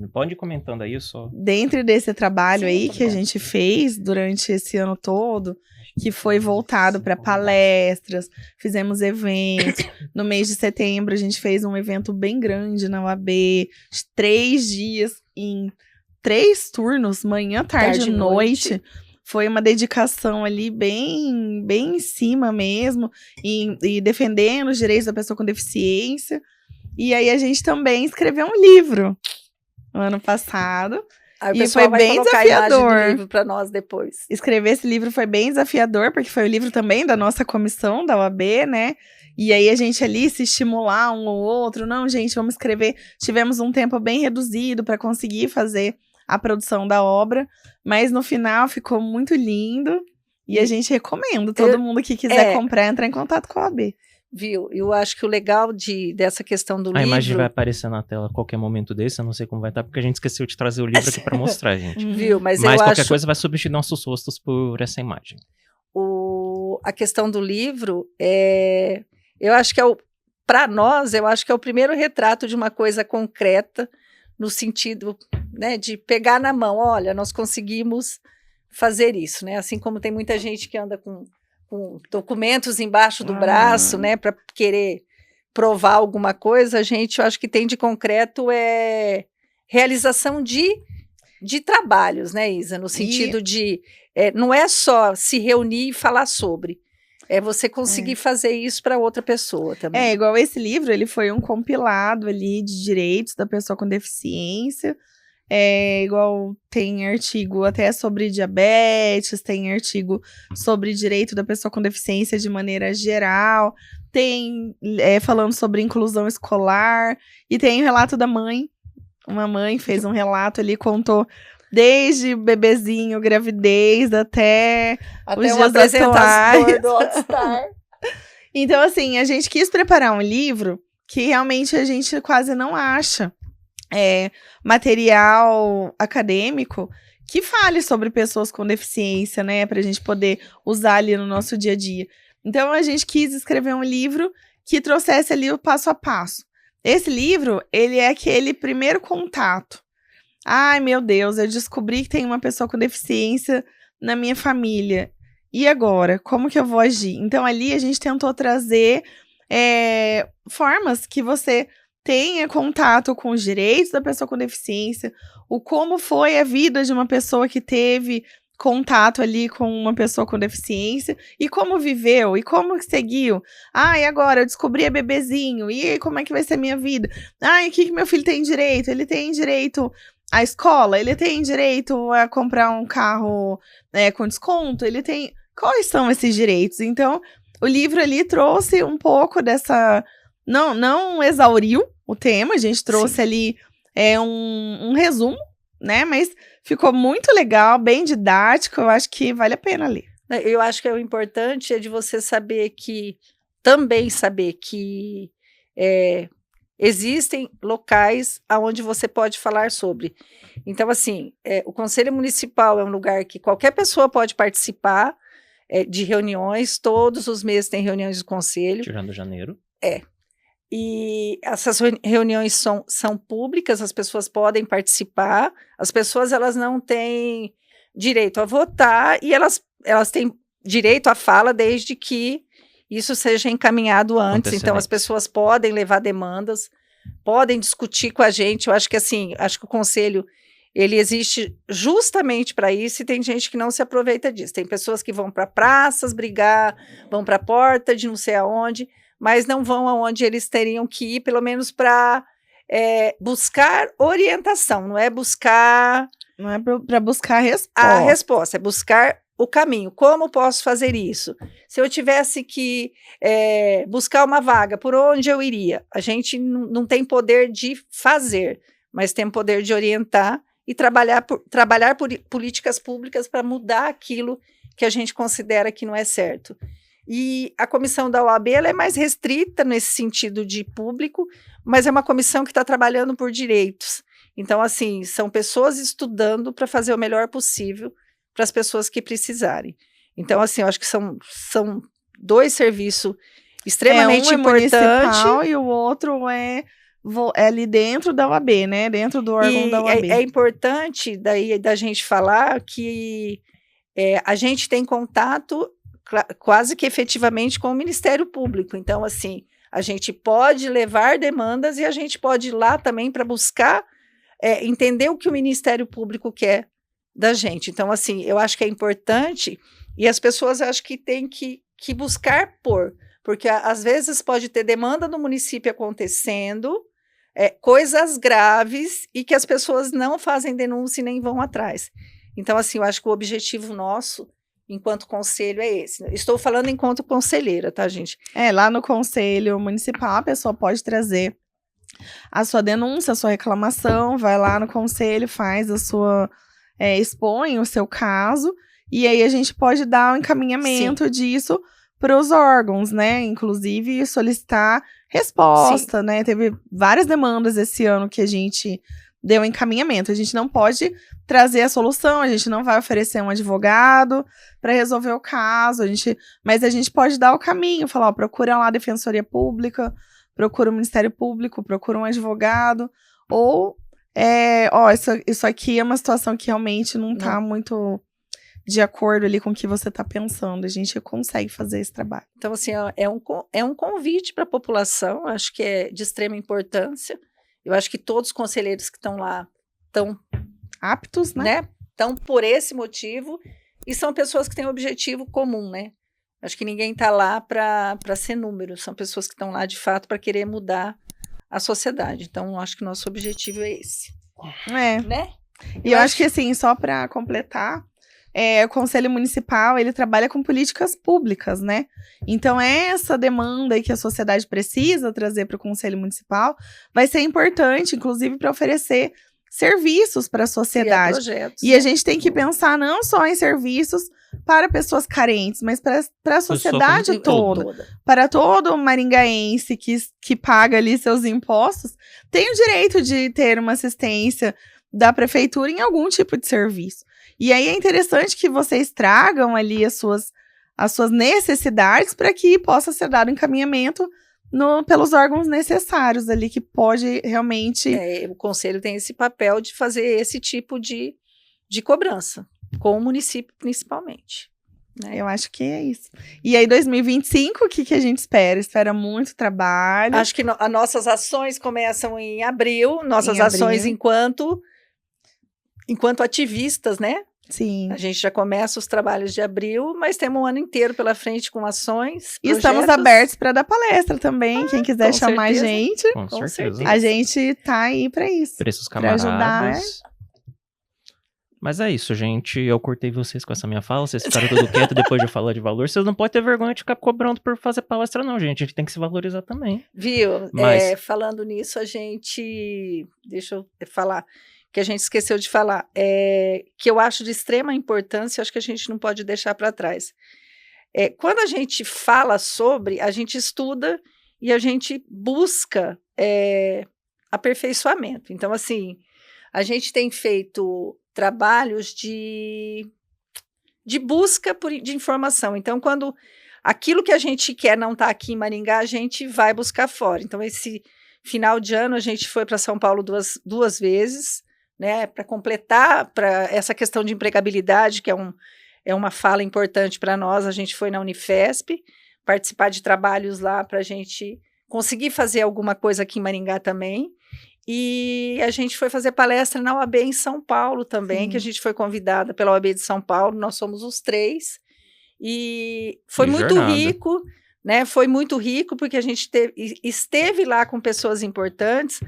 pode ir comentando aí, só... Dentro desse trabalho que a gente fez durante esse ano todo, que foi voltado para palestras, fizemos eventos. No mês de setembro, a gente fez um evento bem grande na UAB, de 3 dias em 3 turnos, manhã, tarde e noite. Foi uma dedicação ali bem em cima mesmo, e defendendo os direitos da pessoa com deficiência. E aí a gente também escreveu um livro no ano passado. E foi bem desafiador. A imagem do livro para nós depois. Escrever esse livro foi bem desafiador, porque foi o livro também da nossa comissão, da UAB, né? E aí a gente ali se estimular um ou outro. Não, gente, vamos escrever. Tivemos um tempo bem reduzido para conseguir fazer a produção da obra, mas no final ficou muito lindo. E a gente recomenda todo mundo que quiser comprar, entrar em contato com a UAB. Viu? Eu acho que o legal dessa questão do livro... A imagem vai aparecer na tela a qualquer momento desse, eu não sei como vai estar, porque a gente esqueceu de trazer o livro aqui para mostrar, gente. Viu? Mas qualquer coisa vai substituir nossos rostos por essa imagem. A questão do livro, eu acho que para nós, eu acho que é o primeiro retrato de uma coisa concreta, no sentido, né, de pegar na mão, olha, nós conseguimos fazer isso, né? Assim como tem muita gente que anda com documentos embaixo do braço, né, para querer provar alguma coisa, eu acho que tem de concreto realização de trabalhos, né, Isa? No sentido de, não é só se reunir e falar sobre, é você conseguir fazer isso para outra pessoa também. Igual esse livro, ele foi um compilado ali de direitos da pessoa com deficiência. Igual tem artigo até sobre diabetes, tem artigo sobre direito da pessoa com deficiência de maneira geral, tem falando sobre inclusão escolar, e tem o relato da mãe. Uma mãe fez um relato ali, contou desde bebezinho, gravidez, até os dias apresentador do All Star. Então, assim, a gente quis preparar um livro que realmente a gente quase não acha material acadêmico que fale sobre pessoas com deficiência, né? Pra gente poder usar ali no nosso dia a dia. Então, a gente quis escrever um livro que trouxesse ali o passo a passo. Esse livro, ele é aquele primeiro contato. Ai, meu Deus, eu descobri que tem uma pessoa com deficiência na minha família. E agora? Como que eu vou agir? Então, ali a gente tentou trazer formas que você tenha contato com os direitos da pessoa com deficiência, o como foi a vida de uma pessoa que teve contato ali com uma pessoa com deficiência, e como viveu, e como seguiu. E agora eu descobri a bebezinho, e aí, como é que vai ser a minha vida? O que meu filho tem direito? Ele tem direito à escola? Ele tem direito a comprar um carro com desconto? Ele tem... Quais são esses direitos? Então, o livro ali trouxe um pouco dessa... Não exauriu o tema, a gente trouxe ali um resumo, né? Mas ficou muito legal, bem didático, eu acho que vale a pena ler. Eu acho que o importante é de você também saber que existem locais onde você pode falar sobre. Então, assim, o Conselho Municipal é um lugar que qualquer pessoa pode participar de reuniões, todos os meses tem reuniões do Conselho. Tirando janeiro. E essas reuniões são públicas, as pessoas podem participar, as pessoas elas não têm direito a votar e elas têm direito à fala desde que isso seja encaminhado antes. Então as pessoas podem levar demandas, podem discutir com a gente. Eu acho que acho que o conselho ele existe justamente para isso, e tem gente que não se aproveita disso. Tem pessoas que vão para praças brigar, vão para a porta de não sei aonde, mas não vão aonde eles teriam que ir, pelo menos para buscar orientação, não é buscar... Não é para buscar a resposta. A resposta, é buscar o caminho. Como posso fazer isso? Se eu tivesse que buscar uma vaga, por onde eu iria? A gente não tem poder de fazer, mas tem poder de orientar e trabalhar por políticas públicas para mudar aquilo que a gente considera que não é certo. E a comissão da OAB ela é mais restrita nesse sentido de público, mas é uma comissão que está trabalhando por direitos. Então, assim, são pessoas estudando para fazer o melhor possível para as pessoas que precisarem. Então, assim, eu acho que são dois serviços extremamente importantes. Municipal e o outro é ali dentro da OAB, né? Dentro do órgão da OAB. É importante daí da gente falar que a gente tem contato quase que efetivamente com o Ministério Público. Então, assim, a gente pode levar demandas e a gente pode ir lá também para buscar entender o que o Ministério Público quer da gente. Então, assim, eu acho que é importante e as pessoas acho que têm que buscar porque às vezes pode ter demanda no município acontecendo, coisas graves e que as pessoas não fazem denúncia e nem vão atrás. Então, assim, eu acho que o objetivo nosso enquanto conselho é esse. Estou falando enquanto conselheira, tá, gente? Lá no conselho municipal, a pessoa pode trazer a sua denúncia, a sua reclamação, vai lá no conselho, faz a sua... expõe o seu caso, e aí a gente pode dar um encaminhamento disso para os órgãos, né? Inclusive solicitar resposta, né? Teve várias demandas esse ano que a gente deu encaminhamento. A gente não pode trazer a solução, a gente não vai oferecer um advogado para resolver o caso, mas a gente pode dar o caminho, falar, procura lá a Defensoria Pública, procura o Ministério Público, procura um advogado, ou isso aqui é uma situação que realmente não está muito de acordo ali com o que você está pensando. A gente consegue fazer esse trabalho. Então, assim, ó, é um convite para a população, acho que é de extrema importância. Eu acho que todos os conselheiros que estão lá estão Aptos, né? Estão por esse motivo e são pessoas que têm um objetivo comum, né? Acho que ninguém está lá para ser número, são pessoas que estão lá de fato para querer mudar a sociedade. Então, acho que nosso objetivo é esse. Né? E eu acho que, assim, só para completar, o Conselho Municipal, ele trabalha com políticas públicas, né? Então, essa demanda aí que a sociedade precisa trazer para o Conselho Municipal vai ser importante, inclusive, para oferecer serviços para a sociedade. Projetos, e a gente tem que pensar não só em serviços para pessoas carentes, mas para a sociedade toda. Para todo maringaense que paga ali seus impostos, tem o direito de ter uma assistência da prefeitura em algum tipo de serviço. E aí é interessante que vocês tragam ali as suas necessidades para que possa ser dado encaminhamento pelos órgãos necessários ali, que pode realmente... o Conselho tem esse papel de fazer esse tipo de cobrança, com o município principalmente. Né? Eu acho que é isso. E aí, 2025, o que a gente espera? Espera muito trabalho. Acho que as nossas ações começam em abril, ações enquanto ativistas, né? Sim. A gente já começa os trabalhos de abril, mas temos um ano inteiro pela frente com ações, E estamos abertos para dar palestra também, quem quiser chamar certeza. a gente. Com certeza. A gente tá aí para isso. Preços Pra ajudar. camaradas. Mas é isso, gente. Eu cortei vocês com essa minha fala. Vocês ficaram tudo quieto depois de eu falar de valor. Vocês não podem ter vergonha de ficar cobrando por fazer palestra, não, gente. A gente tem que se valorizar também. Viu? Mas... falando nisso, deixa eu falar, que a gente esqueceu de falar, que eu acho de extrema importância, acho que a gente não pode deixar para trás. Quando a gente fala sobre, a gente estuda e a gente busca aperfeiçoamento. Então, assim, a gente tem feito trabalhos de busca de informação. Então, quando aquilo que a gente quer não está aqui em Maringá, a gente vai buscar fora. Então, esse final de ano, a gente foi para São Paulo duas vezes, né, para completar para essa questão de empregabilidade, que é uma fala importante para nós. A gente foi na Unifesp participar de trabalhos lá para a gente conseguir fazer alguma coisa aqui em Maringá também. E a gente foi fazer palestra na OAB em São Paulo também, que a gente foi convidada pela OAB de São Paulo. Nós somos os 3 e foi muito rico, né? Foi muito rico porque a gente esteve lá com pessoas importantes.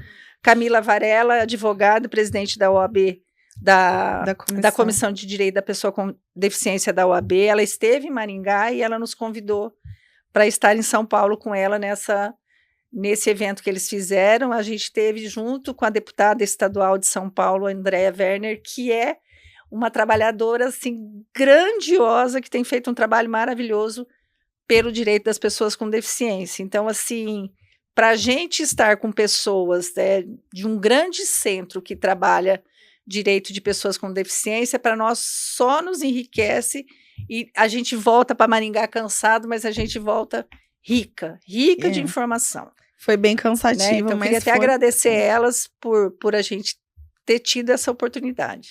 Camila Varela, advogada, presidente da OAB, da Comissão de Direito da Pessoa com Deficiência da OAB, ela esteve em Maringá e ela nos convidou para estar em São Paulo com ela nesse evento que eles fizeram. A gente teve junto com a deputada estadual de São Paulo, Andréa Werner, que é uma trabalhadora assim, grandiosa, que tem feito um trabalho maravilhoso pelo direito das pessoas com deficiência. Então, assim, para a gente estar com pessoas de um grande centro que trabalha direito de pessoas com deficiência, para nós só nos enriquece e a gente volta para Maringá cansado, mas a gente volta rica de informação. Foi bem cansativo, né? Então, mas queria até agradecer elas por a gente ter tido essa oportunidade.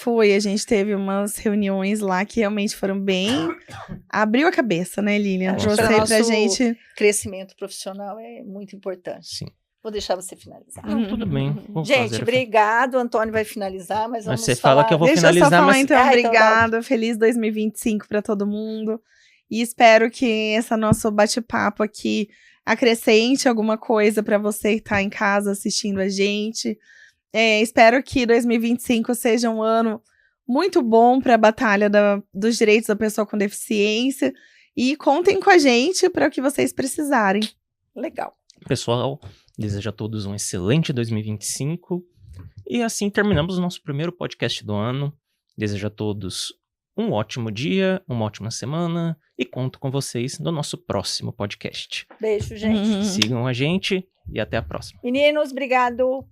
A gente teve umas reuniões lá que realmente foram bem... Abriu a cabeça, né, Lilian? Pra gente... crescimento profissional é muito importante. Sim. Vou deixar você finalizar. Tudo bem. Gente, obrigado. O Antônio vai finalizar, mas vamos você fala que eu vou finalizar. Deixa eu só falar, então, obrigada. Então, feliz 2025 para todo mundo. E espero que esse nosso bate-papo aqui acrescente alguma coisa para você que está em casa assistindo a gente. Espero que 2025 seja um ano muito bom para a batalha dos direitos da pessoa com deficiência. E contem com a gente para o que vocês precisarem. Legal. Pessoal, desejo a todos um excelente 2025. E assim terminamos o nosso primeiro podcast do ano. Desejo a todos um ótimo dia, uma ótima semana. E conto com vocês no nosso próximo podcast. Beijo, gente. Sigam a gente e até a próxima. Meninos, obrigado.